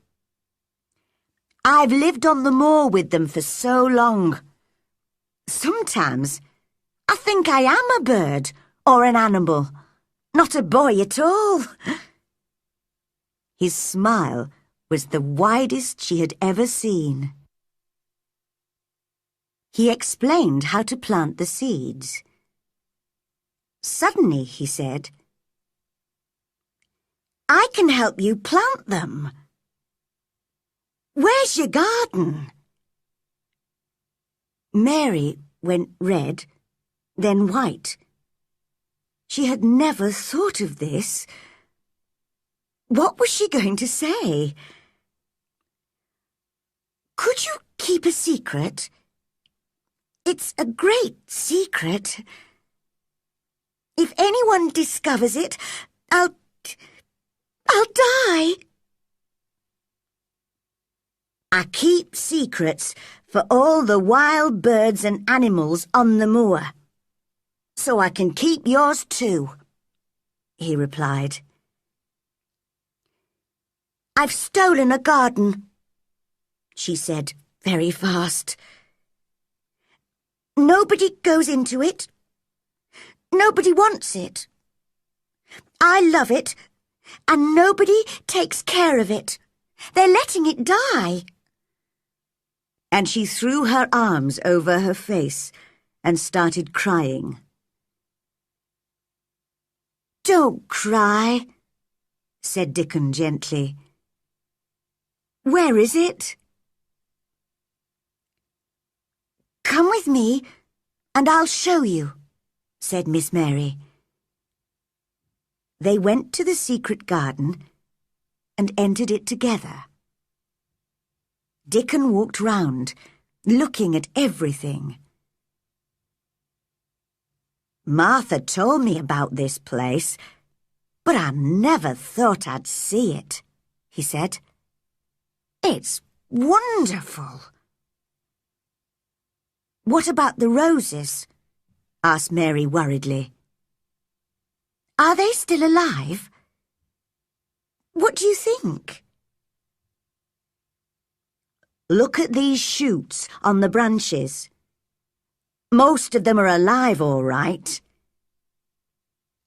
I've lived on the moor with them for so long. Sometimes I think I am a bird or an animal, not a boy at all." His smile was the widest she had ever seen. He explained how to plant the seeds. Suddenly, he said, "I can help you plant them. Where's your garden?" Mary went red, then white. She had never thought of this. What was she going to say? "Could you keep a secret? It's a great secret. If anyone discovers it, I'll die." "I keep secrets for all the wild birds and animals on the moor, so I can keep yours too," he replied. "I've stolen a garden," she said very fast. "Nobody goes into it. Nobody wants it. I love it, and nobody takes care of it. They're letting it die." And she threw her arms over her face and started crying. "Don't cry," said Dickon gently. "Where is it?" "Come with me, and I'll show you," said Miss Mary. They went to the secret garden and entered it together. Dickon walked round, looking at everything. "Martha told me about this place, but I never thought I'd see it," he said. "It's wonderful." "What about the roses?" asked Mary worriedly. "Are they still alive? What do you think?" "Look at these shoots on the branches. Most of them are alive, all right."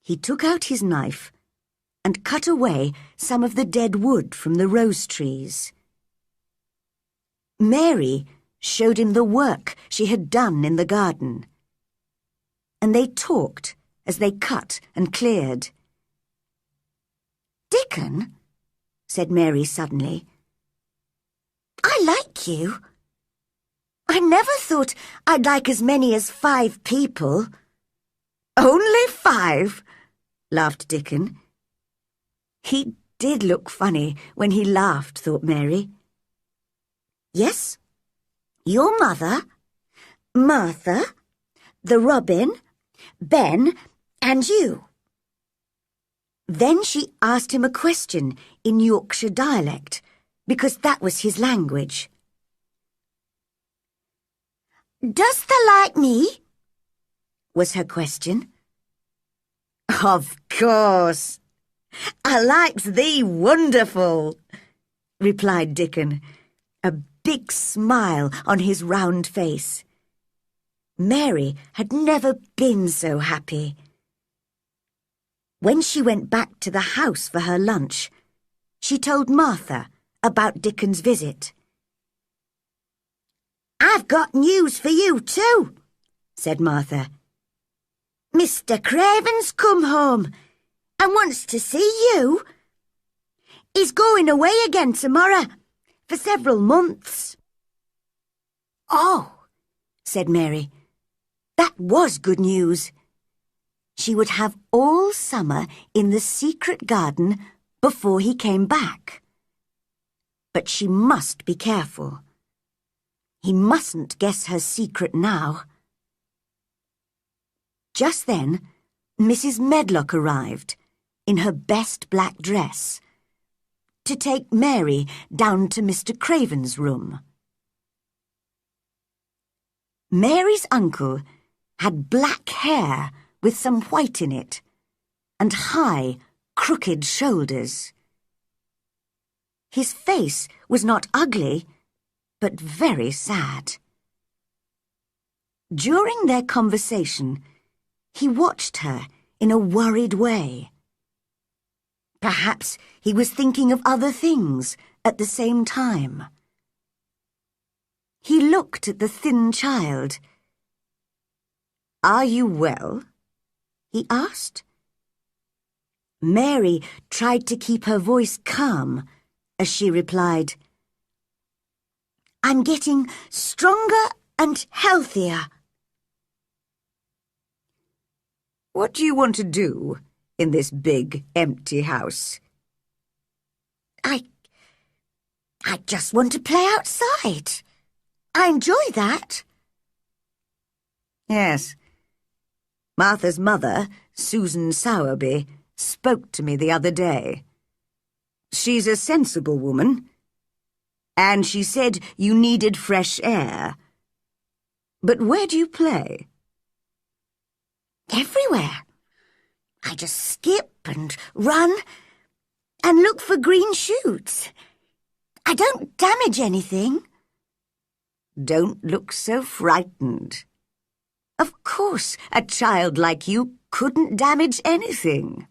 He took out his knife and cut away some of the dead wood from the rose trees. Mary showed him the work she had done in the garden. and they talked as they cut and cleared. "Dickon," said Mary suddenly, "I like you. I never thought I'd like as many as 5 people." "Only 5?" laughed Dickon. He did look funny when he laughed, thought Mary. "Yes, your mother, Martha, the Robin, Ben, and you." Then she asked him a question in Yorkshire dialect, because that was his language. "Does thou like me?" was her question. "Of course. I likes thee wonderful," replied Dickon, a big smile on his round face. Mary had never been so happy. When she went back to the house for her lunch, she told Martha about Dickon's visit. "I've got news for you too," said Martha. "Mr. Craven's come home and wants to see you. He's going away again tomorrow for several months." "Oh," said Mary, that was good news. She would have all summer in the secret garden before he came back. But she must be careful. He mustn't guess her secret now. Just then, Mrs. Medlock arrived, in her best black dress, to take Mary down to Mr. Craven's room. Mary's uncle had black hair with some white in it, and high, crooked shoulders. His face was not ugly, but very sad. During their conversation, he watched her in a worried way. Perhaps he was thinking of other things at the same time. He looked at the thin child. "Are you well?" he asked. Mary tried to keep her voice calm as she replied, "I'm getting stronger and healthier." "What do you want to do in this big, empty house?" I just want to play outside. I enjoy that." "Yes. Martha's mother, Susan Sowerby, spoke to me the other day. She's a sensible woman, and she said you needed fresh air. But where do you play?" "Everywhere. I just skip and run and look for green shoots. I don't damage anything." "Don't look so frightened. Of course, a child like you couldn't damage anything.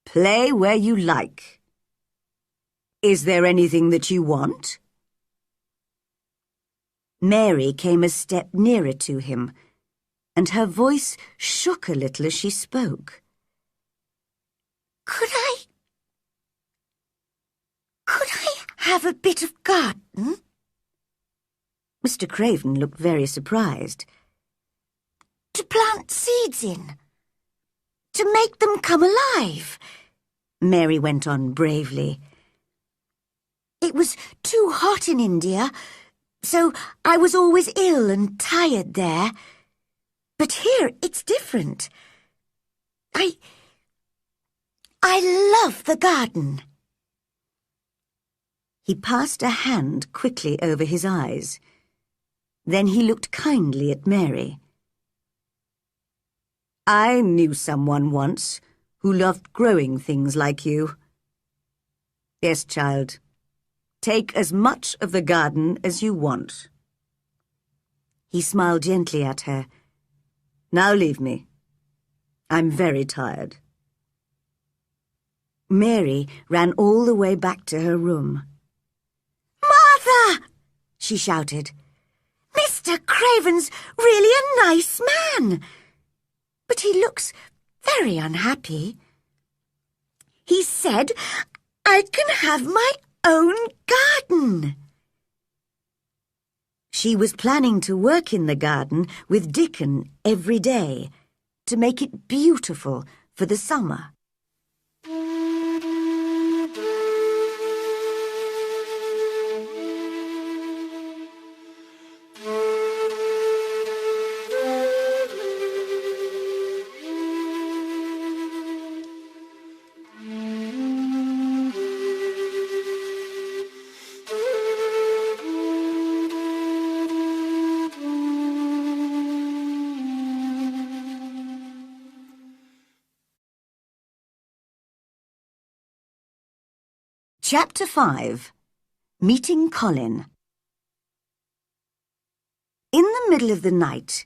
Play where you like. Is there anything that you want?" Mary came a step nearer to him, and her voice shook a little as she spoke. Could I have a bit of garden?" Mr. Craven looked very surprised. "To plant seeds in, to make them come alive," Mary went on bravely. "It was too hot in India, so I was always ill and tired there. But here it's different. I love the garden." He passed a hand quickly over his eyes. Then he looked kindly at Mary. "I knew someone once who loved growing things like you. Yes, child, take as much of the garden as you want." He smiled gently at her. "Now leave me. I'm very tired." Mary ran all the way back to her room. "Martha!" she shouted. "Mr. Craven's really a nice man. but he looks very unhappy. He said I can have my own garden. She was planning to work in the garden with Dickon every day to make it beautiful for the summer. Chapter 5. Meeting Colin. In the middle of the night,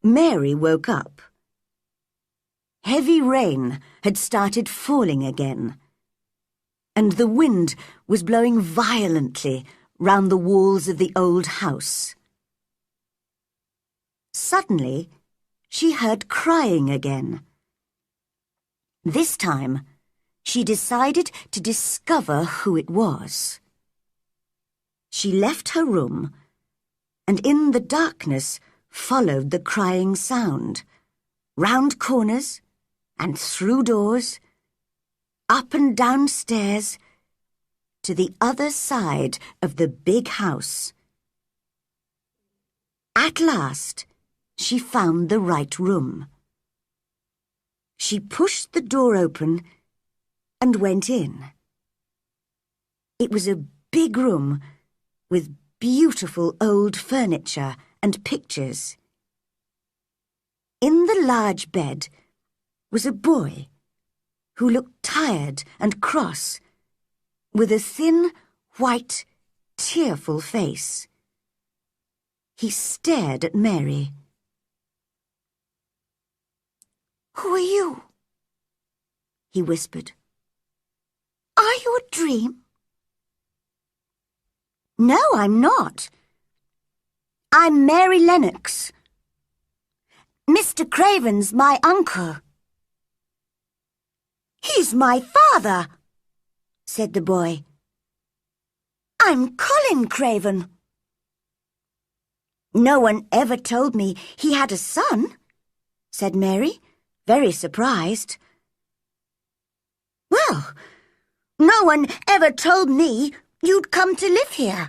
Mary woke up. Heavy rain had started falling again, and the wind was blowing violently round the walls of the old house. Suddenly, she heard crying again. This time, she decided to discover who it was. She left her room and in the darkness followed the crying sound, round corners and through doors, up and down stairs, to the other side of the big house. At last, she found the right room. She pushed the door open and went in. It was a big room with beautiful old furniture and pictures. In the large bed was a boy who looked tired and cross, with a thin, white, tearful face. He stared at Mary. "Who are you?" he whispered. "Are you a dream?" "No, I'm not. I'm Mary Lennox. Mr. Craven's my uncle." "He's my father," said the boy. "I'm Colin Craven." "No one ever told me he had a son," said Mary, very surprised. "Well, no one ever told me you'd come to live here.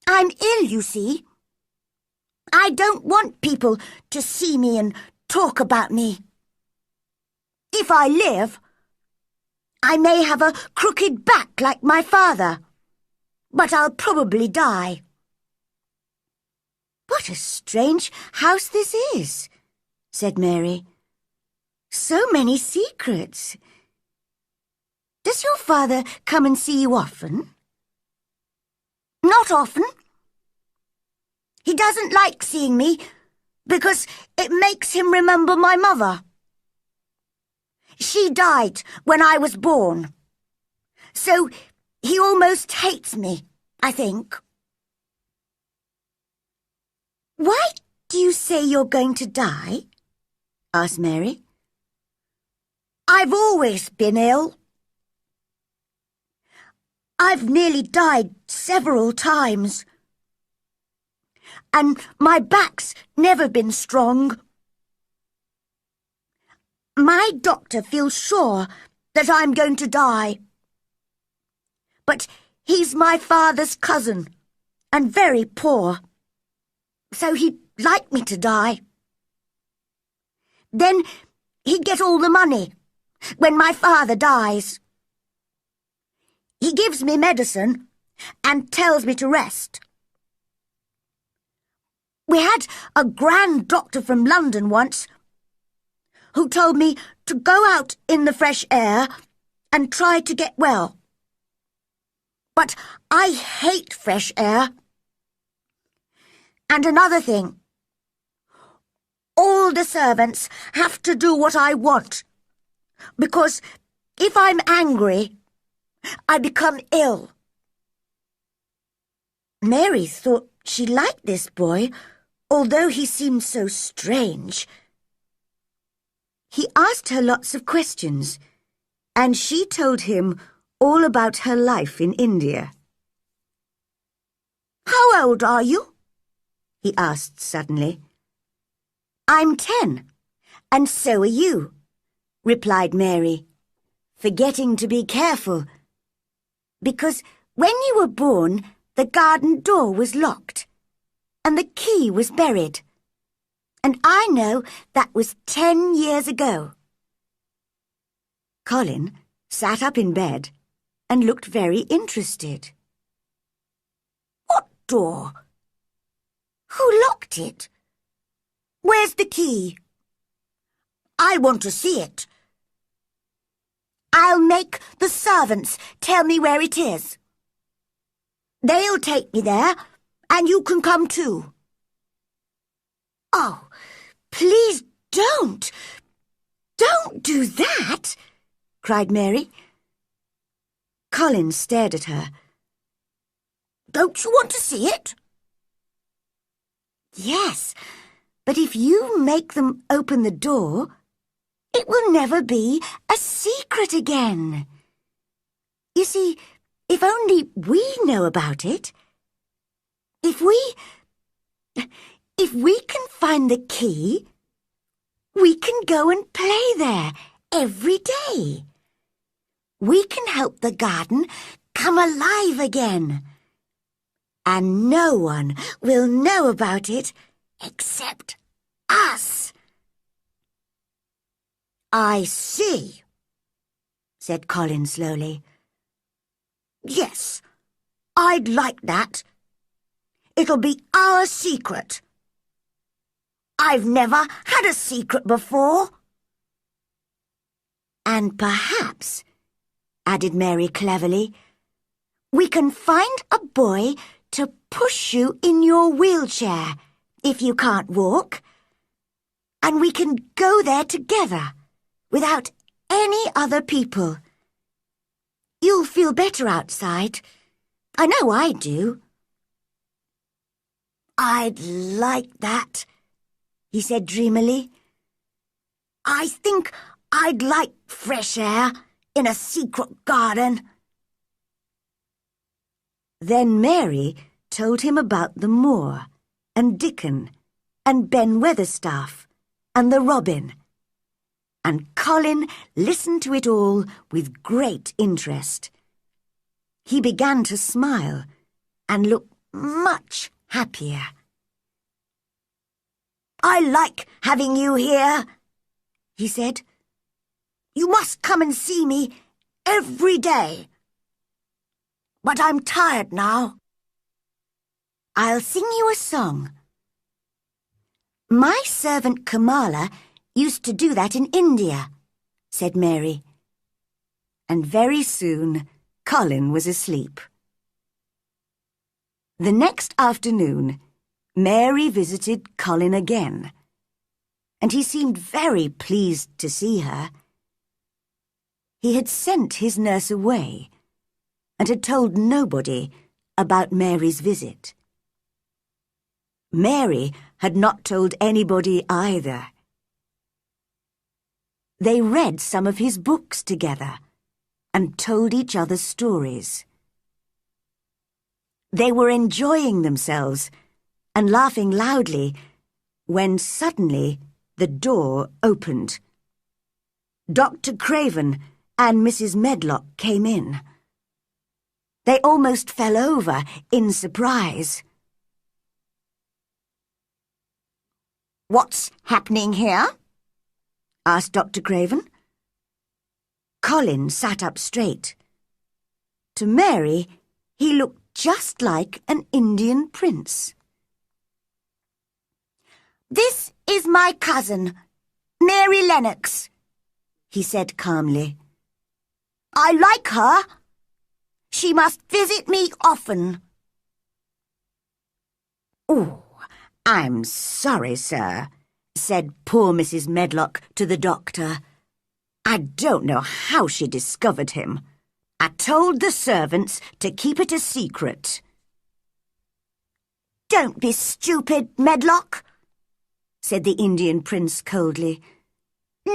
I'm ill, you see. I don't want people to see me and talk about me. If I live, I may have a crooked back like my father, but I'll probably die." "What a strange house this is," said Mary. "So many secrets. Does your father come and see you often?" "Not often. He doesn't like seeing me because it makes him remember my mother. She died when I was born, so he almost hates me, I think." "Why do you say you're going to die?" asked Mary. "I've always been ill. I've nearly died several times. And my back's never been strong. My doctor feels sure that I'm going to die. But he's my father's cousin and very poor, so he'd like me to die. Then he'd get all the money when my father dies. He gives me medicine and tells me to rest. We had a grand doctor from London once who told me to go out in the fresh air and try to get well. But I hate fresh air. And another thing, all the servants have to do what I want, because if I'm angry, I become ill." Mary thought she liked this boy, although he seemed so strange. He asked her lots of questions, and she told him all about her life in India. "How old are you?" he asked suddenly. "I'm 10, and so are you," replied Mary, forgetting to be careful, because when you were born, the garden door was locked, and the key was buried. And I know that was 10 years ago. Colin sat up in bed and looked very interested. "What door? Who locked it? Where's the key? I want to see it. I'll make the servants tell me where it is. They'll take me there, and you can come too." "Oh, please don't! Don't do that!" cried Mary. Colin stared at her. "Don't you want to see it?" "Yes, but if you make them open the door, it will never be a secret again. You see, if only we know about it, if we can find the key, we can go and play there every day. We can help the garden come alive again. And no one will know about it except us." "I see," said Colin slowly. "Yes, I'd like that. It'll be our secret. I've never had a secret before." "And perhaps," added Mary cleverly, "we can find a boy to push you in your wheelchair if you can't walk. And we can go there together without any other people. You'll feel better outside. I know I do." "I'd like that," he said dreamily. "I think I'd like fresh air in a secret garden." Then Mary told him about the moor, and Dickon, and Ben Weatherstaff, and the robin. And Colin listened to it all with great interest. He began to smile and look much happier. "I like having you here," he said. "You must come and see me every day. But I'm tired now. I'll sing you a song. My servant Kamala used to do that in India," said Mary. And very soon Colin was asleep. The next afternoon, Mary visited Colin again, and he seemed very pleased to see her. He had sent his nurse away and had told nobody about Mary's visit. Mary had not told anybody either. They read some of his books together and told each other stories. They were enjoying themselves and laughing loudly when suddenly the door opened. Dr. Craven and Mrs. Medlock came in. They almost fell over in surprise. "What's happening here?" asked Dr. Craven. Colin sat up straight. To Mary, he looked just like an Indian prince. "This is my cousin, Mary Lennox," he said calmly. "I like her. She must visit me often." "Oh, I'm sorry, sir," said poor Mrs. Medlock to the doctor. "I don't know how she discovered him. I told the servants to keep it a secret." "Don't be stupid, Medlock," said the Indian prince coldly.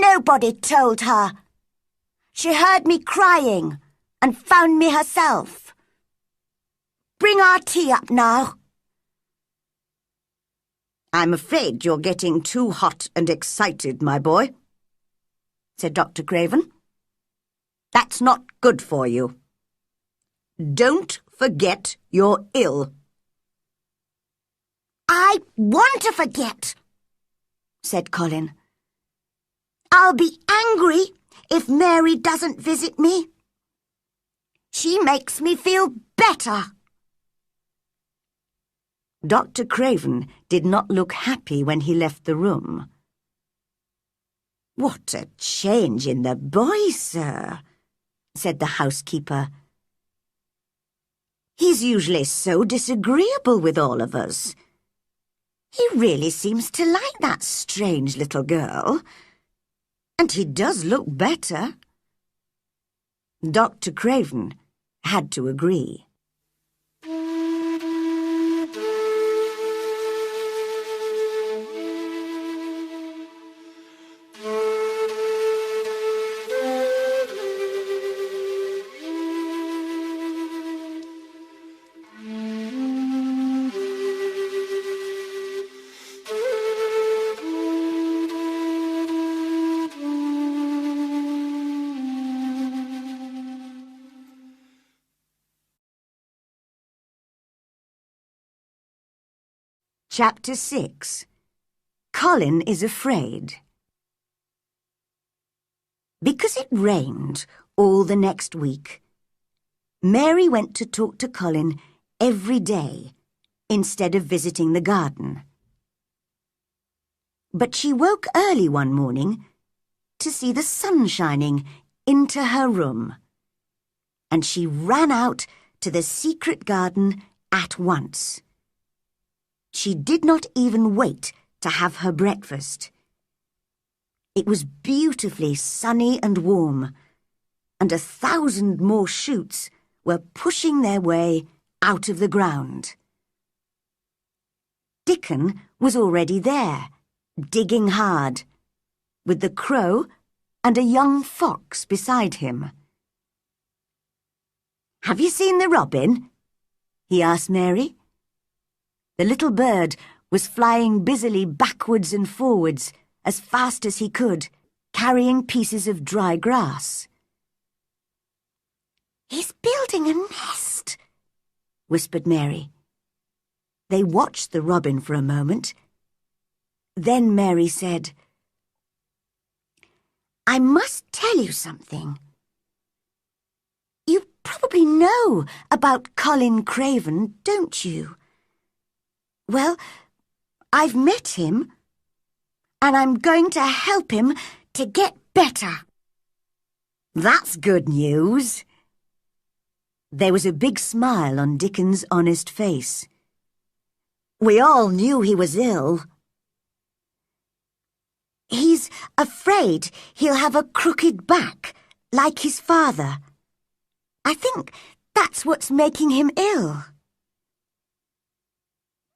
Nobody told her. She heard me crying and found me herself. Bring our tea up now. I'm afraid you're getting too hot and excited, my boy, said Dr. Craven. That's not good for you. Don't forget you're ill. I want to forget, said Colin. I'll be angry if Mary doesn't visit me. She makes me feel better. Dr. Craven did not look happy when he left the room. What a change in the boy, sir, said the housekeeper. He's usually so disagreeable with all of us. He really seems to like that strange little girl. And he does look better. Dr. Craven had to agree. Chapter 6. Colin is afraid. Because it rained all the next week, Mary went to talk to Colin every day instead of visiting the garden. But she woke early one morning to see the sun shining into her room, and she ran out to the secret garden at once. She did not even wait to have her breakfast. It was beautifully sunny and warm, and 1,000 more shoots were pushing their way out of the ground. Dickon was already there, digging hard, with the crow and a young fox beside him. "Have you seen the robin?" he asked Mary. The little bird was flying busily backwards and forwards as fast as he could, carrying pieces of dry grass. "He's building a nest," whispered Mary. They watched the robin for a moment. Then Mary said, "I must tell you something. You probably know about Colin Craven, don't you? Well, I've met him, and I'm going to help him to get better." "That's good news." There was a big smile on Dickon's honest face. "We all knew he was ill." "He's afraid he'll have a crooked back, like his father. I think that's what's making him ill."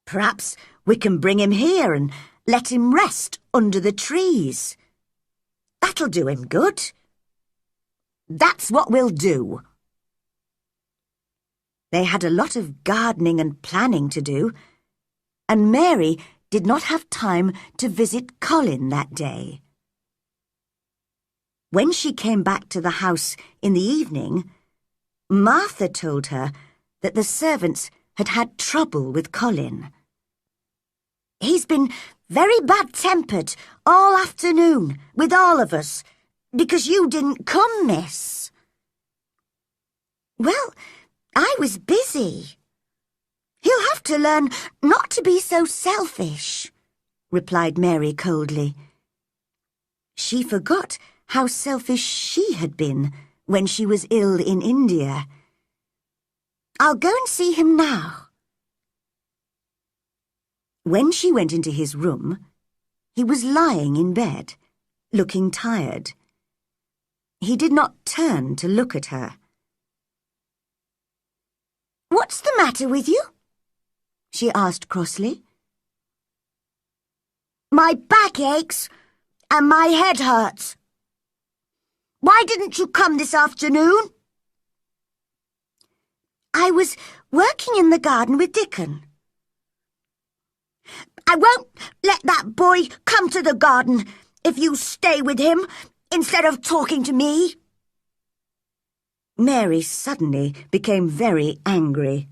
"Perhaps we can bring him here and let him rest under the trees. That'll do him good." "That's what we'll do." They had a lot of gardening and planning to do, and Mary did not have time to visit Colin that day. When she came back to the house in the evening, Martha told her that the servants had had trouble with Colin. "He's been very bad-tempered all afternoon with all of us because you didn't come, miss." "Well, I was busy. He'll have to learn not to be so selfish," replied Mary coldly. She forgot how selfish she had been when she was ill in India. "I'll go and see him now." When she went into his room, he was lying in bed, looking tired. He did not turn to look at her. "What's the matter with you?" she asked crossly. "My back aches, and my head hurts. Why didn't you come this afternoon? I was working in the garden with Dickon. I won't let that boy come to the garden if you stay with him instead of talking to me. Mary suddenly became very angry.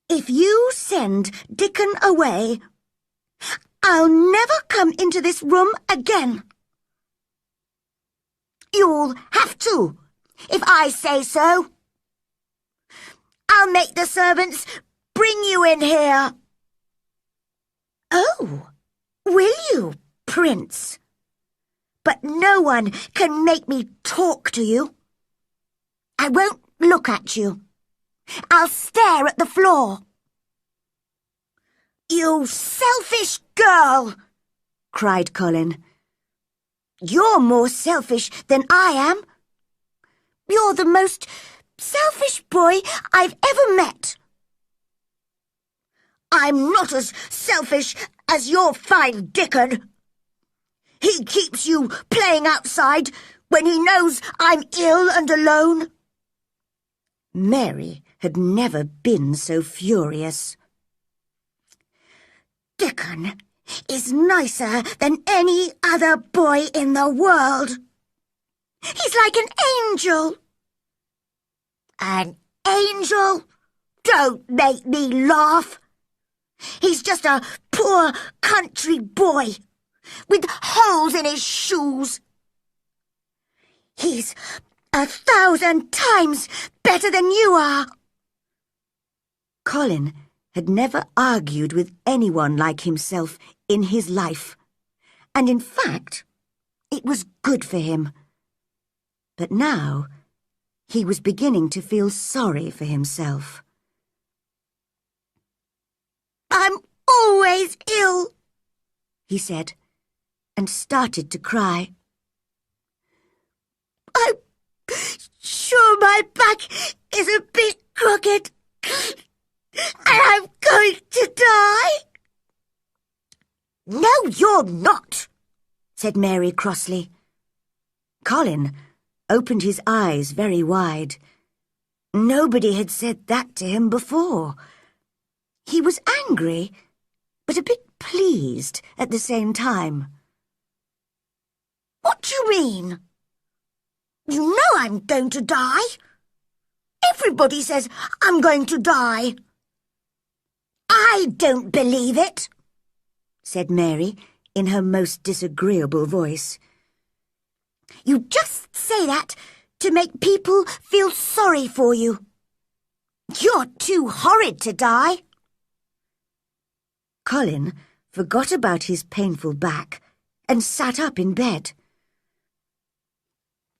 If you send Dickon away, I'll never come into this room again. You'll have to, if I say so. I'll make the servants bring you in here. Oh, will you, Prince? But no one can make me talk to you. I won't look at you. I'll stare at the floor. You selfish girl, cried Colin. You're more selfish than I am. You're the most selfish boy I've ever met. I'm not as selfish as your fine Dickon. He keeps you playing outside when he knows I'm ill and alone. Mary had never been so furious. Dickon is nicer than any other boy in the world. He's like an angel. An angel? Don't make me laugh. He's just a poor country boy with holes in his shoes. He's 1,000 times better than you are. Colin had never argued with anyone like himself in his life, and in fact, it was good for him. But now, he was beginning to feel sorry for himself. I'm always ill, he said, and started to cry. I'm sure my back is a bit crooked, and I'm going to die. No, you're not, said Mary crossly. Colin opened his eyes very wide. Nobody had said that to him before. He was angry, but a bit pleased at the same time. What do you mean? You know I'm going to die. Everybody says I'm going to die. I don't believe it, said Mary in her most disagreeable voice. You just say that to make people feel sorry for you. You're too horrid to die. Colin forgot about his painful back and sat up in bed.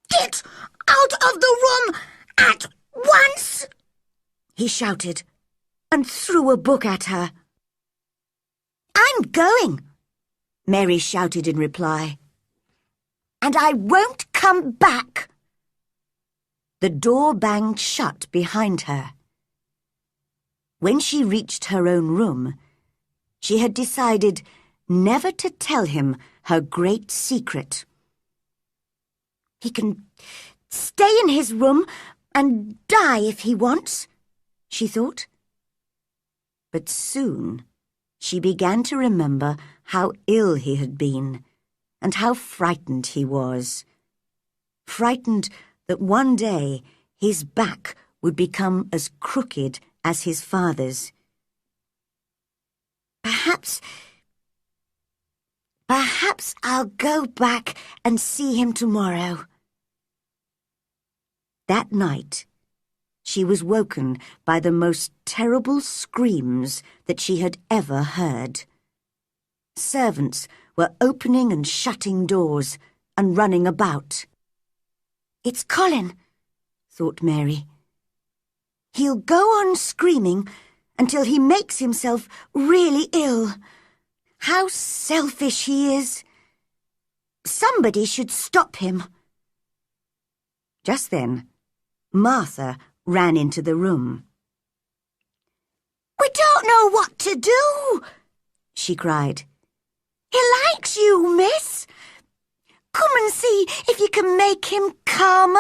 Get out of the room at once, he shouted, and threw a book at her. I'm going, Mary shouted in reply. And I won't come back. The door banged shut behind her. When she reached her own room, she had decided never to tell him her great secret. He can stay in his room and die if he wants, she thought. But soon she began to remember how ill he had been and how frightened he was. Frightened that one day his back would become as crooked as his father's. Perhaps I'll go back and see him tomorrow. That night, she was woken by the most terrible screams that she had ever heard. Servants were opening and shutting doors and running about. It's Colin, thought Mary. He'll go on screaming until he makes himself really ill. How selfish he is. Somebody should stop him. Just then, Martha ran into the room. We don't know what to do, she cried. He likes you, miss. Come and see if you can make him calmer,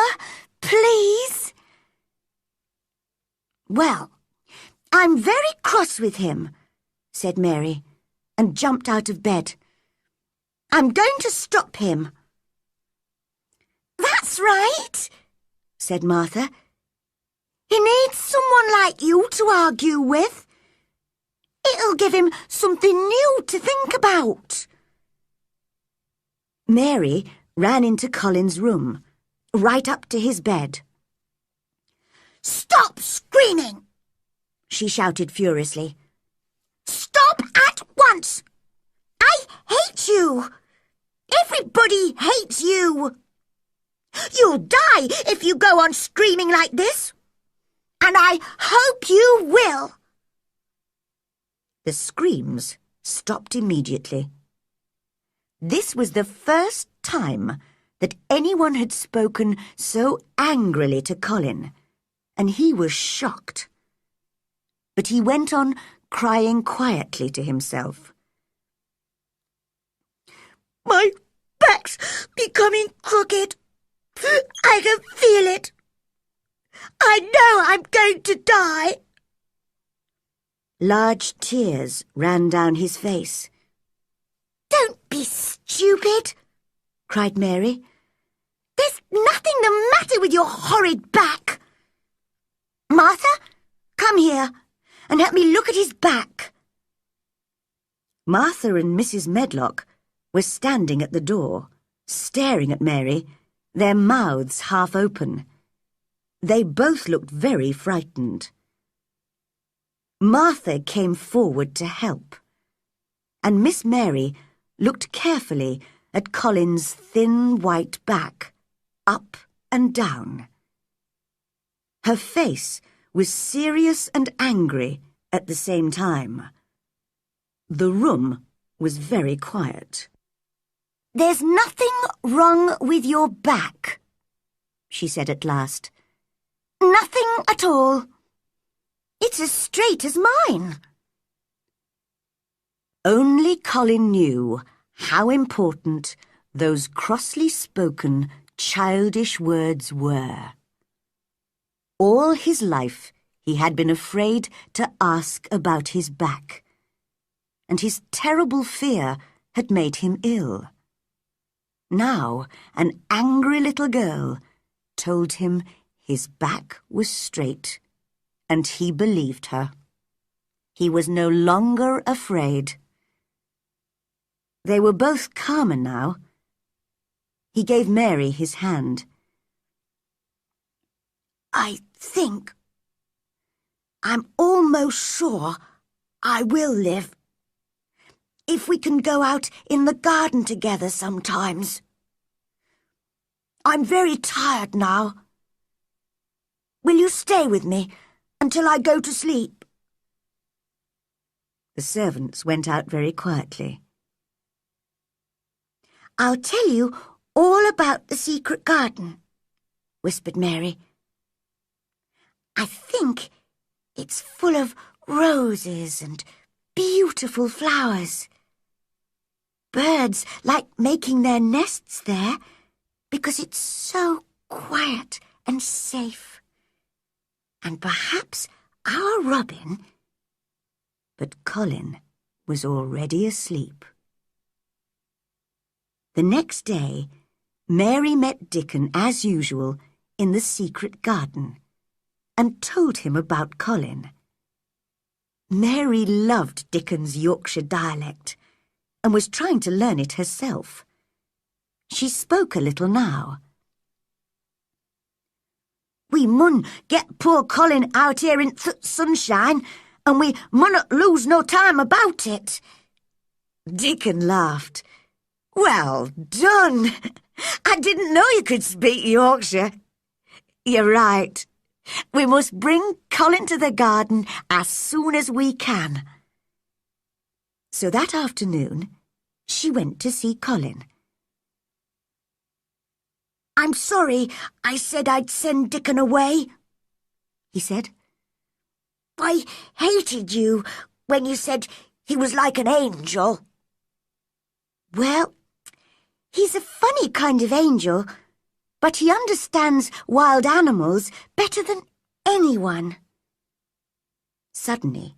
please. Well, I'm very cross with him, said Mary, and jumped out of bed. I'm going to stop him. That's right, said Martha. He needs someone like you to argue with. It'll give him something new to think about. Mary ran into Colin's room, right up to his bed. Stop screaming, she shouted furiously. Stop at once! I hate you! Everybody hates you! You'll die if you go on screaming like this. And I hope you will. The screams stopped immediately. This was the first time that anyone had spoken so angrily to Colin, and he was shocked. But he went on crying quietly to himself. My back's becoming crooked. I can feel it. I know I'm going to die. Large tears ran down his face. Don't be stupid, cried Mary. There's nothing the matter with your horrid back. Martha, come here and help me look at his back. Martha and Mrs. Medlock were standing at the door, staring at Mary, their mouths half open. They both looked very frightened. Martha came forward to help, and Miss Mary looked carefully at Colin's thin white back, up and down. Her face was serious and angry at the same time. The room was very quiet. There's nothing wrong with your back, she said at last. Nothing at all. It's as straight as mine. Only Colin knew how important those crossly spoken, childish words were. All his life he had been afraid to ask about his back, and his terrible fear had made him ill. Now an angry little girl told him his back was straight, and he believed her. He was no longer afraid. They were both calmer now. He gave Mary his hand. I think, I'm almost sure I will live. If we can go out in the garden together sometimes. I'm very tired now. Will you stay with me until I go to sleep? The servants went out very quietly. I'll tell you all about the secret garden, whispered Mary. I think it's full of roses and beautiful flowers. Birds like making their nests there because it's so quiet and safe. And perhaps our robin... But Colin was already asleep. The next day, Mary met Dickon as usual in the secret garden and told him about Colin. Mary loved Dickon's Yorkshire dialect and was trying to learn it herself. She spoke a little now. We mun get poor Colin out here in th' sunshine, and we munnot lose no time about it. Dickon laughed. Well done! I didn't know you could speak Yorkshire. You're right. We must bring Colin to the garden as soon as we can. So that afternoon, she went to see Colin. I'm sorry I said I'd send Dickon away, he said. I hated you when you said he was like an angel. Well, he's a funny kind of angel, but he understands wild animals better than anyone. Suddenly,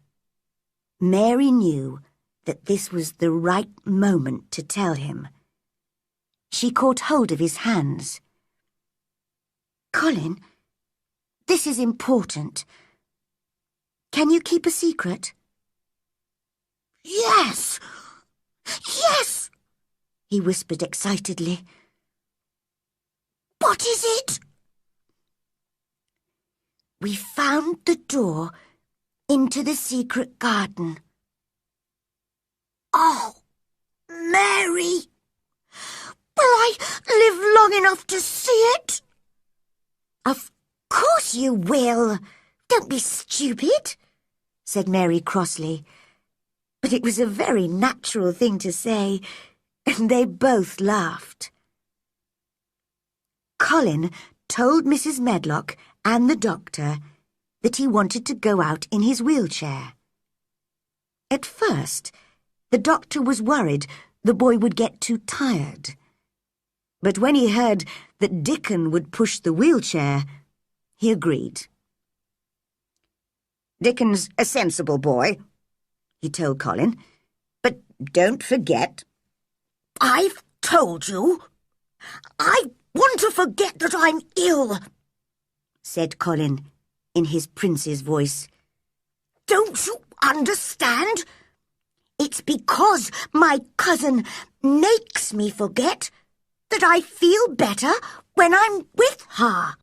Mary knew that this was the right moment to tell him. She caught hold of his hands. "Colin, this is important. Can you keep a secret?" "Yes! Yes!" he whispered excitedly. "What is it?" "We found the door into the secret garden." "Oh, Mary! Will I live long enough to see it?" "Of course you will. Don't be stupid," said Mary crossly. But it was a very natural thing to say, and they both laughed. Colin told Mrs. Medlock and the doctor that he wanted to go out in his wheelchair. At first, the doctor was worried the boy would get too tired. But when he heard that Dickon would push the wheelchair, he agreed. "Dickon's a sensible boy," he told Colin, "but don't forget—" "I've told you. I want to forget that I'm ill," said Colin in his prince's voice. "Don't you understand? It's because my cousin makes me forget that I feel better when I'm with her."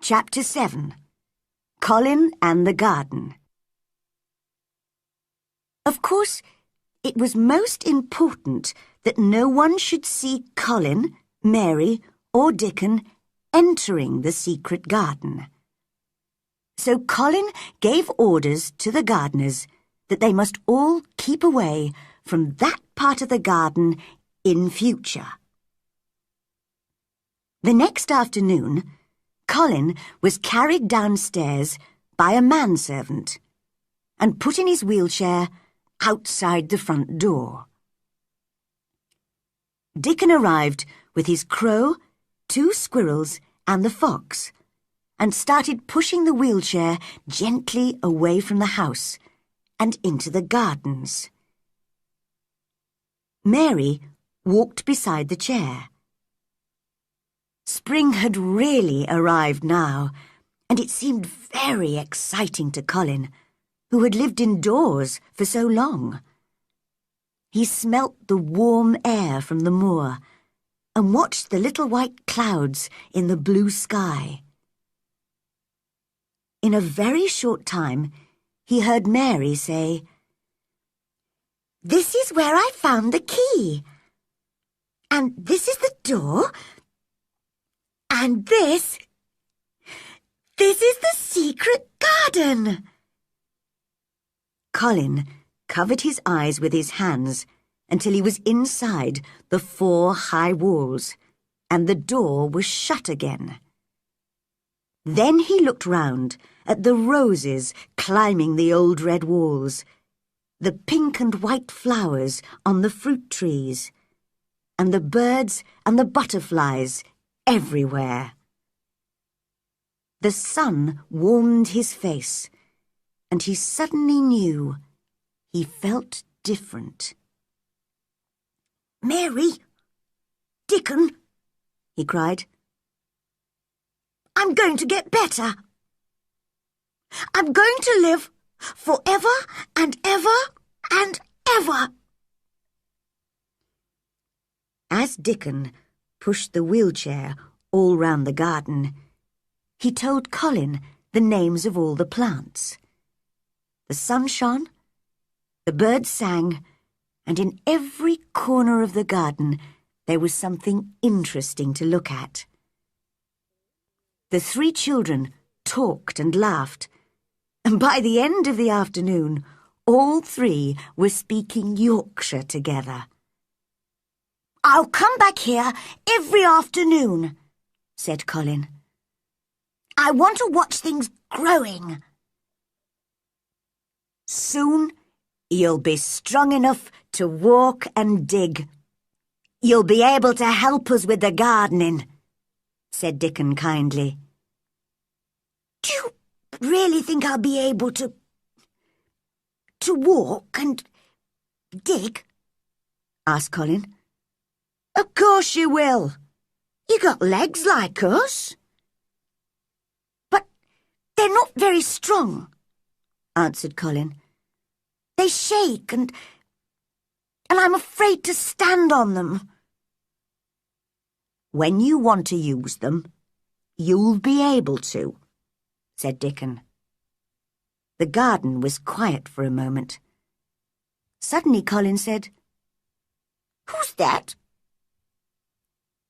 Chapter 7. Colin and the Garden. Of course, it was most important that no one should see Colin, Mary, or Dickon entering the secret garden. So Colin gave orders to the gardeners that they must all keep away from that part of the garden in future. The next afternoon, Colin was carried downstairs by a manservant and put in his wheelchair outside the front door. Dickon arrived with his crow, 2 squirrels and the fox and started pushing the wheelchair gently away from the house and into the gardens. Mary walked beside the chair. Spring had really arrived now, and it seemed very exciting to Colin, who had lived indoors for so long. He smelt the warm air from the moor and watched the little white clouds in the blue sky. In a very short time, he heard Mary say, "This is where I found the key. And this is the door. And this is the secret garden." Colin covered his eyes with his hands until he was inside the 4 high walls, and the door was shut again. Then he looked round at the roses climbing the old red walls, the pink and white flowers on the fruit trees, and the birds and the butterflies everywhere. The sun warmed his face, and he suddenly knew he felt different. "Mary! Dickon!" he cried. "I'm going to get better. I'm going to live forever and ever and ever." As Dickon pushed the wheelchair all round the garden, he told Colin the names of all the plants. The sun shone, The birds sang, and in every corner of the garden there was something interesting to look at. The three children talked and laughed, and by the end of the afternoon, all three were speaking Yorkshire together. "I'll come back here every afternoon," said Colin. "I want to watch things growing. Soon you'll be strong enough to walk and dig. You'll be able to help us with the gardening," said Dickon kindly. "Do you really think I'll be able to walk and dig?" asked Colin. "Of course you will. You got legs like us." "But they're not very strong," answered Colin. "They shake and I'm afraid to stand on them." "When you want to use them, you'll be able to," said Dickon. The garden was quiet for a moment. Suddenly Colin said, "Who's that?"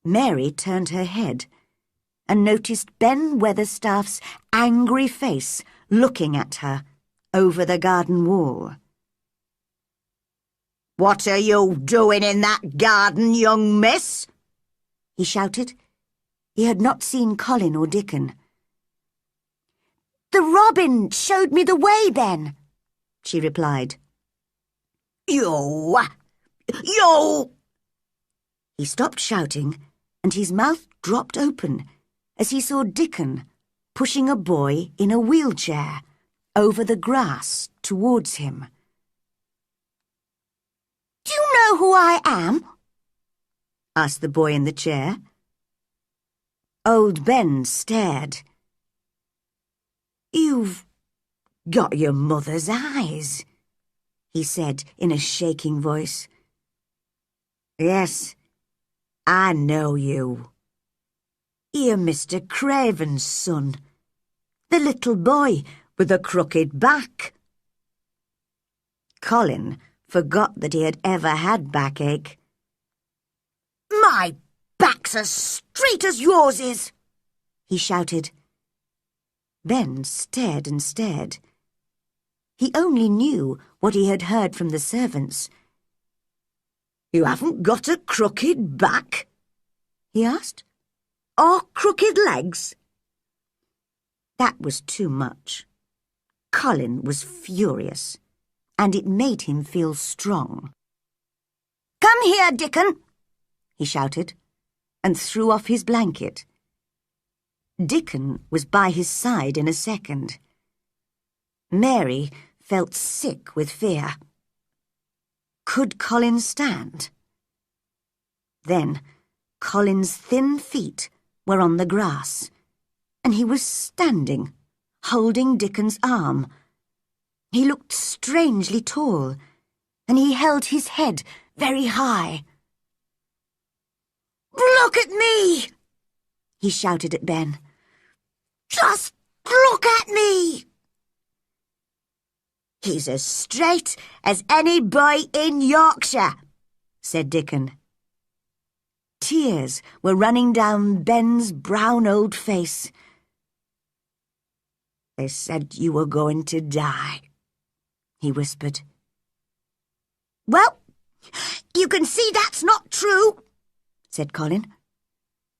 Mary turned her head and noticed Ben Weatherstaff's angry face looking at her over the garden wall. "What are you doing in that garden, young miss?" he shouted. He had not seen Colin or Dickon. "The robin showed me the way, Ben," she replied. You! He stopped shouting, and his mouth dropped open as he saw Dickon pushing a boy in a wheelchair over the grass towards him. "Do you know who I am?" asked the boy in the chair. Old Ben stared. "You've got your mother's eyes," he said in a shaking voice. "Yes, I know you. You're Mr. Craven's son, the little boy with the crooked back." Colin forgot that he had ever had backache. "My back's as straight as yours is," he shouted. Ben stared and stared. He only knew what he had heard from the servants. "You haven't got a crooked back?" he asked. "Or crooked legs?" That was too much. Colin was furious, and it made him feel strong. "Come here, Dickon," he shouted, and threw off his blanket. Dickon was by his side in a second. Mary felt sick with fear. Could Colin stand? Then Colin's thin feet were on the grass, and he was standing, holding Dickon's arm. He looked strangely tall, and he held his head very high. "Look at me!" he shouted at Ben. "Just look at me!" "He's as straight as any boy in Yorkshire," said Dickon. Tears were running down Ben's brown old face. "They said you were going to die," he whispered. "Well, you can see that's not true," said Colin.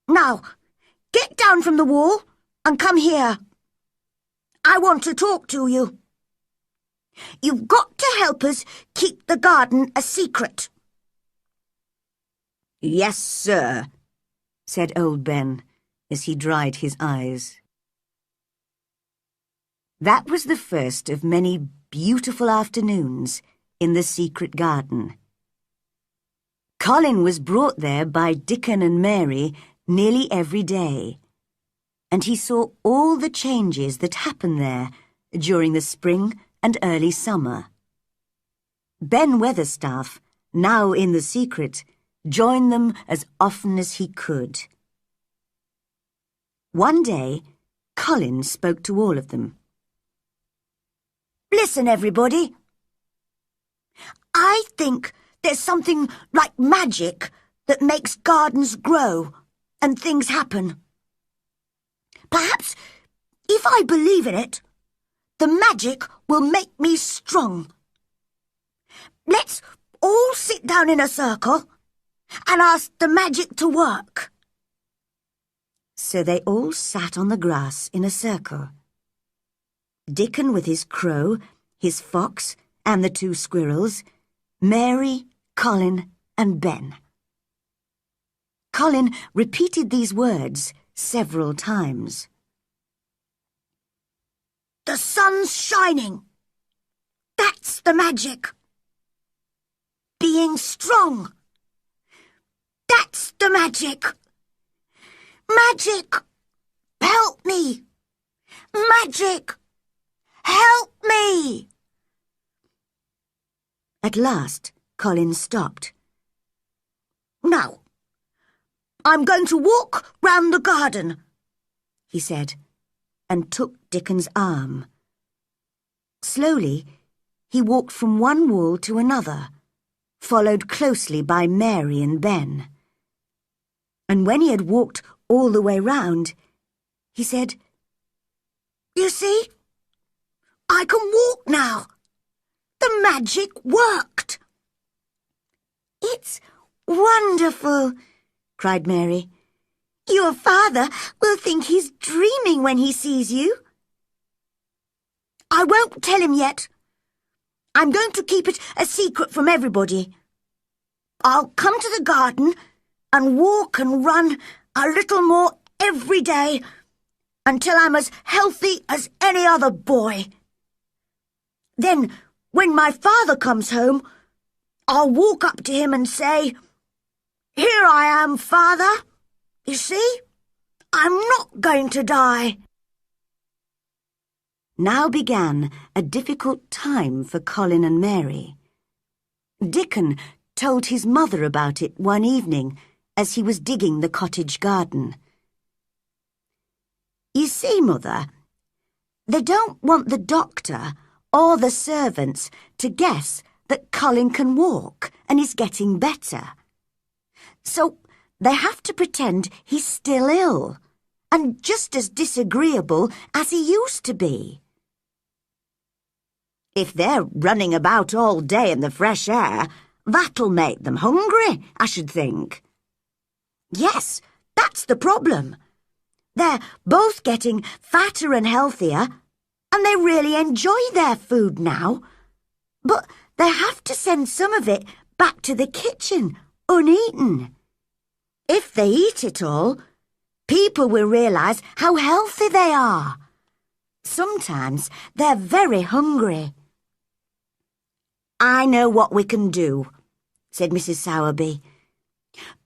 "Now, get down from the wall and come here. I want to talk to you. You've got to help us keep the garden a secret." "Yes, sir," said old Ben as he dried his eyes. That was the first of many beautiful afternoons in the secret garden. Colin was brought there by Dickon and Mary nearly every day, and he saw all the changes that happened there during the spring and early summer. Ben Weatherstaff, now in the secret, joined them as often as he could. One day, Colin spoke to all of them. "Listen, everybody. I think there's something like magic that makes gardens grow and things happen. Perhaps if I believe in it, the magic will make me strong. Let's all sit down in a circle and ask the magic to work. So they all sat on the grass in a circle. Dickon with his crow, his fox, and the 2 squirrels, Mary, Colin, and Ben. Colin repeated these words several times. The sun's shining. That's the magic. Being strong. That's the magic. Magic, help me. Magic, help me. At last, Colin stopped. Now, I'm going to walk round the garden, he said, and took Dickon's arm. Slowly, he walked from one wall to another, followed closely by Mary and Ben. And when he had walked all the way round, he said, You see, I can walk now. The magic worked. It's wonderful, cried Mary. Your father will think he's dreaming when he sees you. I won't tell him yet. I'm going to keep it a secret from everybody. I'll come to the garden and walk and run a little more every day until I'm as healthy as any other boy. Then, when my father comes home, I'll walk up to him and say, Here I am, Father. You see, I'm not going to die. Now began a difficult time for Colin and Mary. Dickon told his mother about it one evening as he was digging the cottage garden. You see, Mother, they don't want the doctor or the servants to guess that Colin can walk and is getting better. So they have to pretend he's still ill and just as disagreeable as he used to be. If they're running about all day in the fresh air, that'll make them hungry, I should think. Yes, that's the problem. They're both getting fatter and healthier, and they really enjoy their food now. But they have to send some of it back to the kitchen, uneaten. If they eat it all, people will realise how healthy they are. Sometimes they're very hungry. I know what we can do, said Mrs. Sowerby.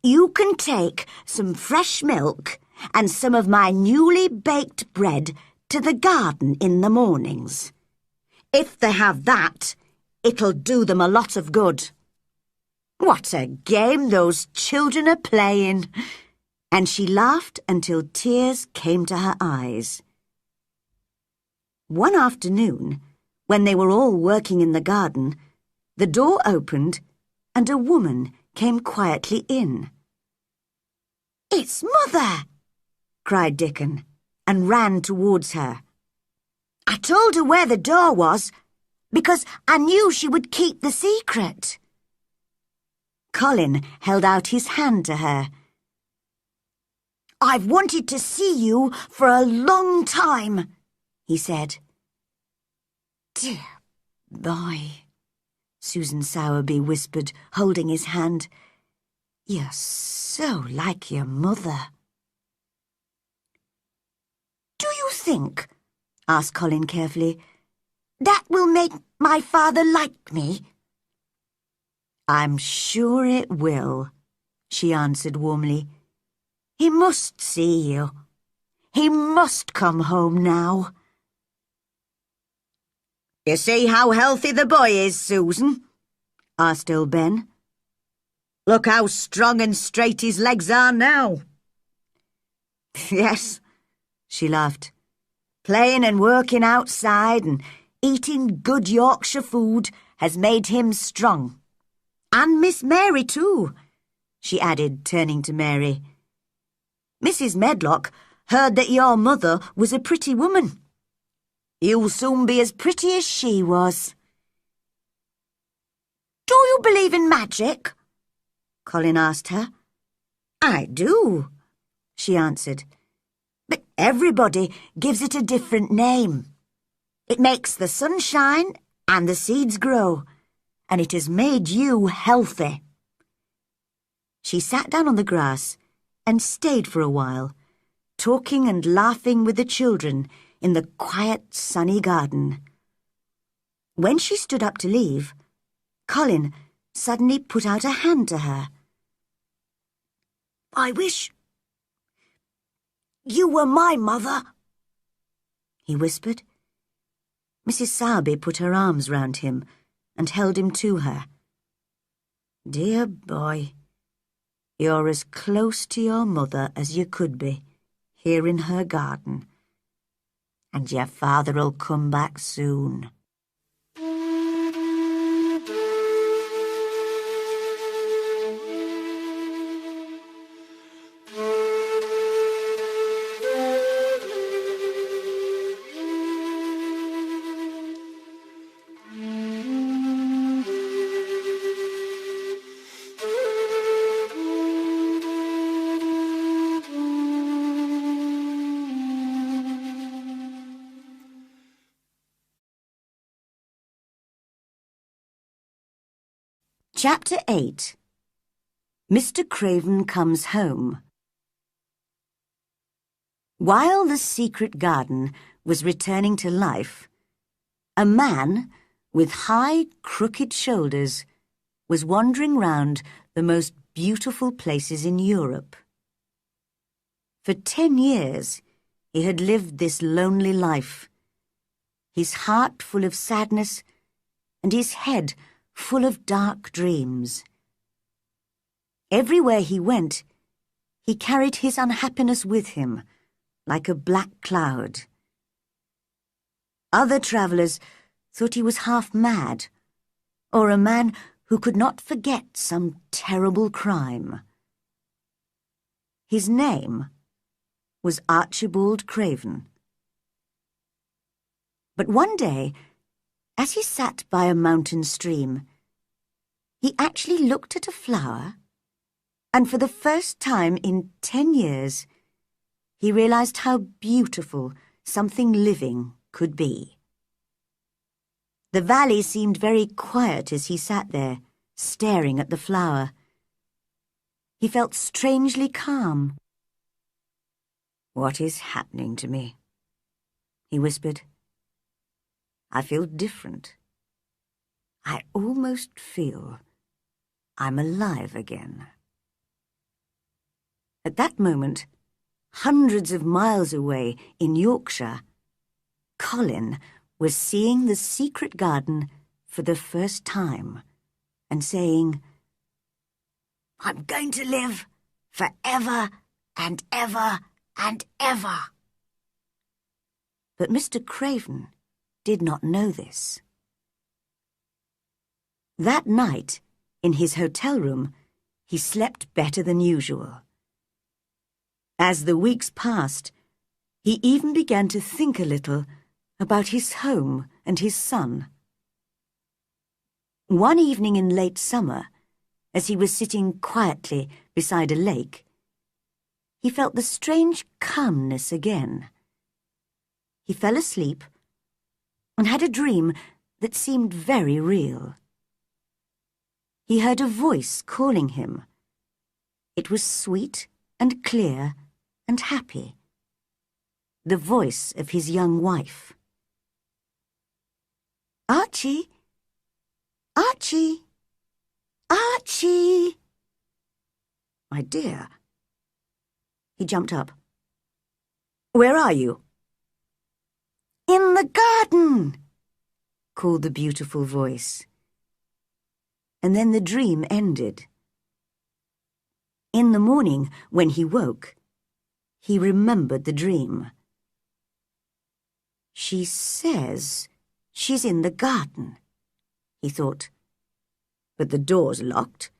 You can take some fresh milk and some of my newly baked bread to the garden in the mornings. If they have that, it'll do them a lot of good. What a game those children are playing! And she laughed until tears came to her eyes. One afternoon, when they were all working in the garden, the door opened and a woman came quietly in. It's Mother! Cried Dickon, and ran towards her. I told her where the door was, because I knew she would keep the secret. Colin held out his hand to her. I've wanted to see you for a long time, he said. Dear boy, Susan Sowerby whispered, holding his hand. You're so like your mother. Do you think, asked Colin carefully, that will make my father like me? I'm sure it will, she answered warmly. He must see you. He must come home now. You see how healthy the boy is, Susan? asked old Ben. Look how strong and straight his legs are now. Yes, she laughed. Playing and working outside and eating good Yorkshire food has made him strong. And Miss Mary too," she added, turning to Mary. "Mrs. Medlock heard that your mother was a pretty woman. You'll soon be as pretty as she was." "Do you believe in magic?" Colin asked her. "I do," she answered. "But everybody gives it a different name. It makes the sun shine and the seeds grow, and it has made you healthy." She sat down on the grass and stayed for a while, talking and laughing with the children in the quiet, sunny garden. When she stood up to leave, Colin suddenly put out a hand to her. "I wish you were my mother," he whispered. Mrs. Sowerby put her arms round him and held him to her. "Dear boy, you're as close to your mother as you could be, here in her garden. And your father'll come back soon." Chapter 8. Mr. Craven Comes Home. While the secret garden was returning to life, a man with high, crooked shoulders was wandering round the most beautiful places in Europe. For 10 years, he had lived this lonely life, his heart full of sadness and his head full of dark dreams. Everywhere he went, he carried his unhappiness with him, like a black cloud. Other travellers thought he was half mad, or a man who could not forget some terrible crime. His name was Archibald Craven. But one day, as he sat by a mountain stream, he actually looked at a flower, and for the first time in 10 years, he realized how beautiful something living could be. The valley seemed very quiet as he sat there, staring at the flower. He felt strangely calm. "What is happening to me?" he whispered. "I feel different. I almost feel I'm alive again." At that moment, hundreds of miles away in Yorkshire, Colin was seeing the secret garden for the first time and saying, "I'm going to live for ever and ever and ever." But Mr. Craven did not know this. That night, in his hotel room, he slept better than usual. As the weeks passed, he even began to think a little about his home and his son. One evening in late summer, as he was sitting quietly beside a lake, he felt the strange calmness again. He fell asleep and had a dream that seemed very real. He heard a voice calling him. It was sweet and clear and happy. The voice of his young wife. "Archie! Archie! Archie!" "My dear." He jumped up. "Where are you?" "In the garden," called the beautiful voice. And then the dream ended. In the morning, when he woke, he remembered the dream. "She says she's in the garden," he thought. but the door's locked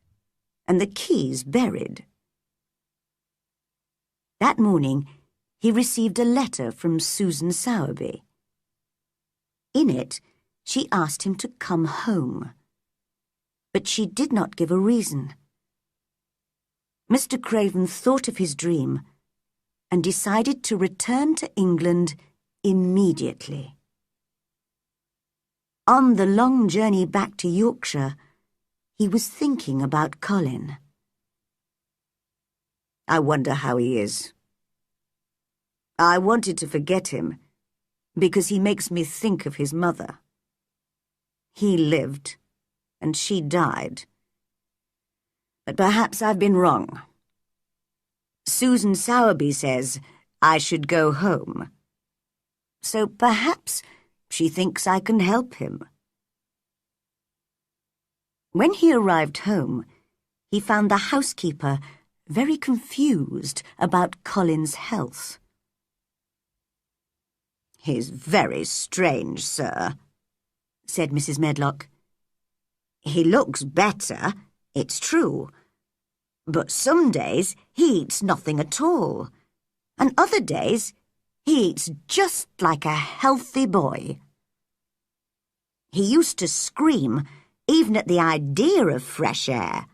and the key's buried. That morning, he received a letter from Susan Sowerby. In it, she asked him to come home, but she did not give a reason. Mr. Craven thought of his dream and decided to return to England immediately. On the long journey back to Yorkshire, he was thinking about Colin. I wonder how he is. I wanted to forget him because he makes me think of his mother. He lived and she died. But perhaps I've been wrong. Susan Sowerby says I should go home. So perhaps she thinks I can help him. When he arrived home, he found the housekeeper very confused about Colin's health. "He's very strange, sir," said Mrs. Medlock. "He looks better, it's true, but some days he eats nothing at all, and other days he eats just like a healthy boy. He used to scream even at the idea of fresh air,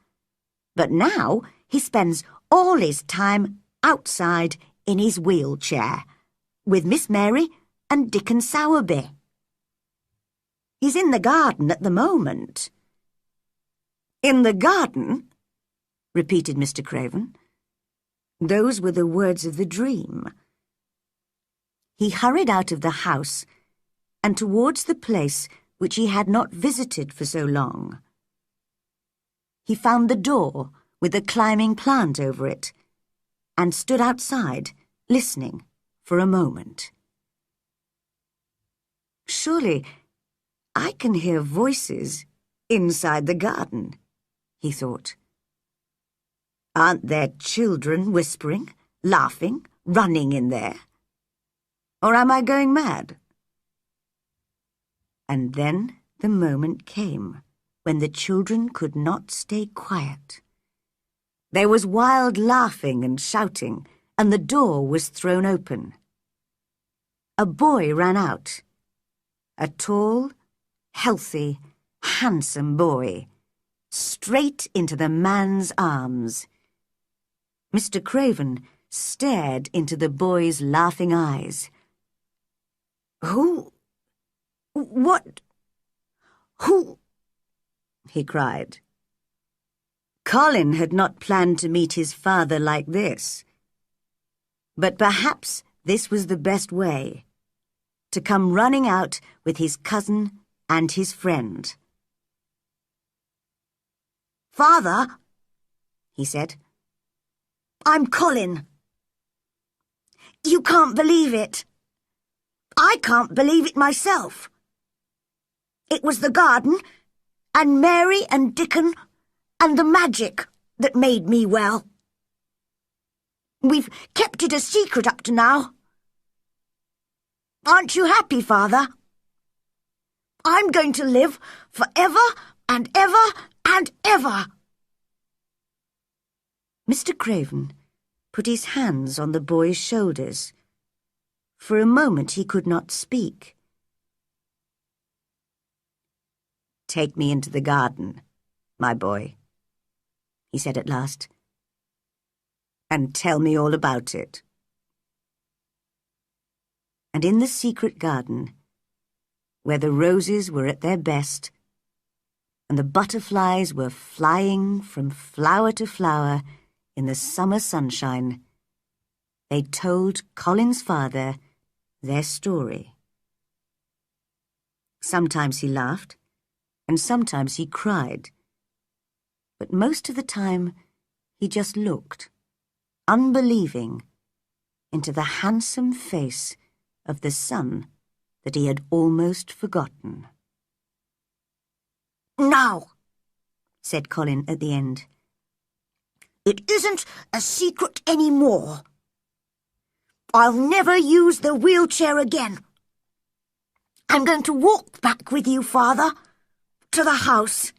but now he spends all his time outside in his wheelchair with Miss Mary and Dickon Sowerby. He's in the garden at the moment." "In the garden?" repeated Mr. Craven. Those were the words of the dream. He hurried out of the house and towards the place which he had not visited for so long. He found the door with a climbing plant over it and stood outside, listening for a moment. "Surely I can hear voices inside the garden," he thought. "Aren't there children whispering, laughing, running in there? Or am I going mad?" And then the moment came when the children could not stay quiet. There was wild laughing and shouting, and the door was thrown open. A boy ran out. A tall, healthy, handsome boy, straight into the man's arms. Mr. Craven stared into the boy's laughing eyes. Who? He cried. Colin had not planned to meet his father like this. But perhaps this was the best way, to come running out with his cousin and his friend. "Father," he said, "I'm Colin. You can't believe it. I can't believe it myself. It was the garden, and Mary and Dickon, and the magic that made me well. We've kept it a secret up to now. Aren't you happy, Father? I'm going to live for ever and ever and ever." Mr. Craven put his hands on the boy's shoulders. For a moment he could not speak. "Take me into the garden, my boy," he said at last, "and tell me all about it." And in the secret garden, where the roses were at their best, and the butterflies were flying from flower to flower in the summer sunshine, they told Colin's father their story. Sometimes he laughed, and sometimes he cried, but most of the time he just looked, unbelieving, into the handsome face of the son that he had almost forgotten. "Now," said Colin at the end, "it isn't a secret any more. I'll never use the wheelchair again. I'm going to walk back with you, Father, to the house.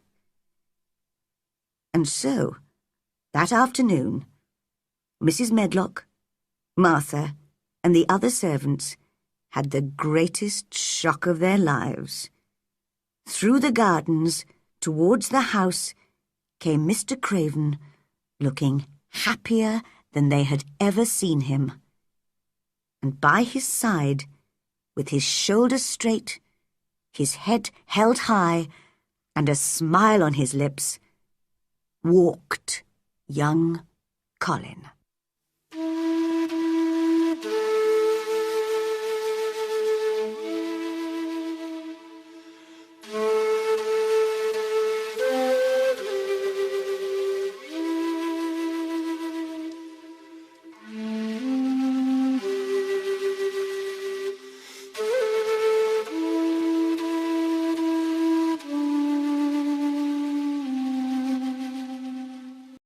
And so, that afternoon, Mrs. Medlock, Martha, and the other servants had the greatest shock of their lives. Through the gardens, towards the house, came Mr. Craven, looking happier than they had ever seen him. And by his side, with his shoulders straight, his head held high, and a smile on his lips, walked young Colin.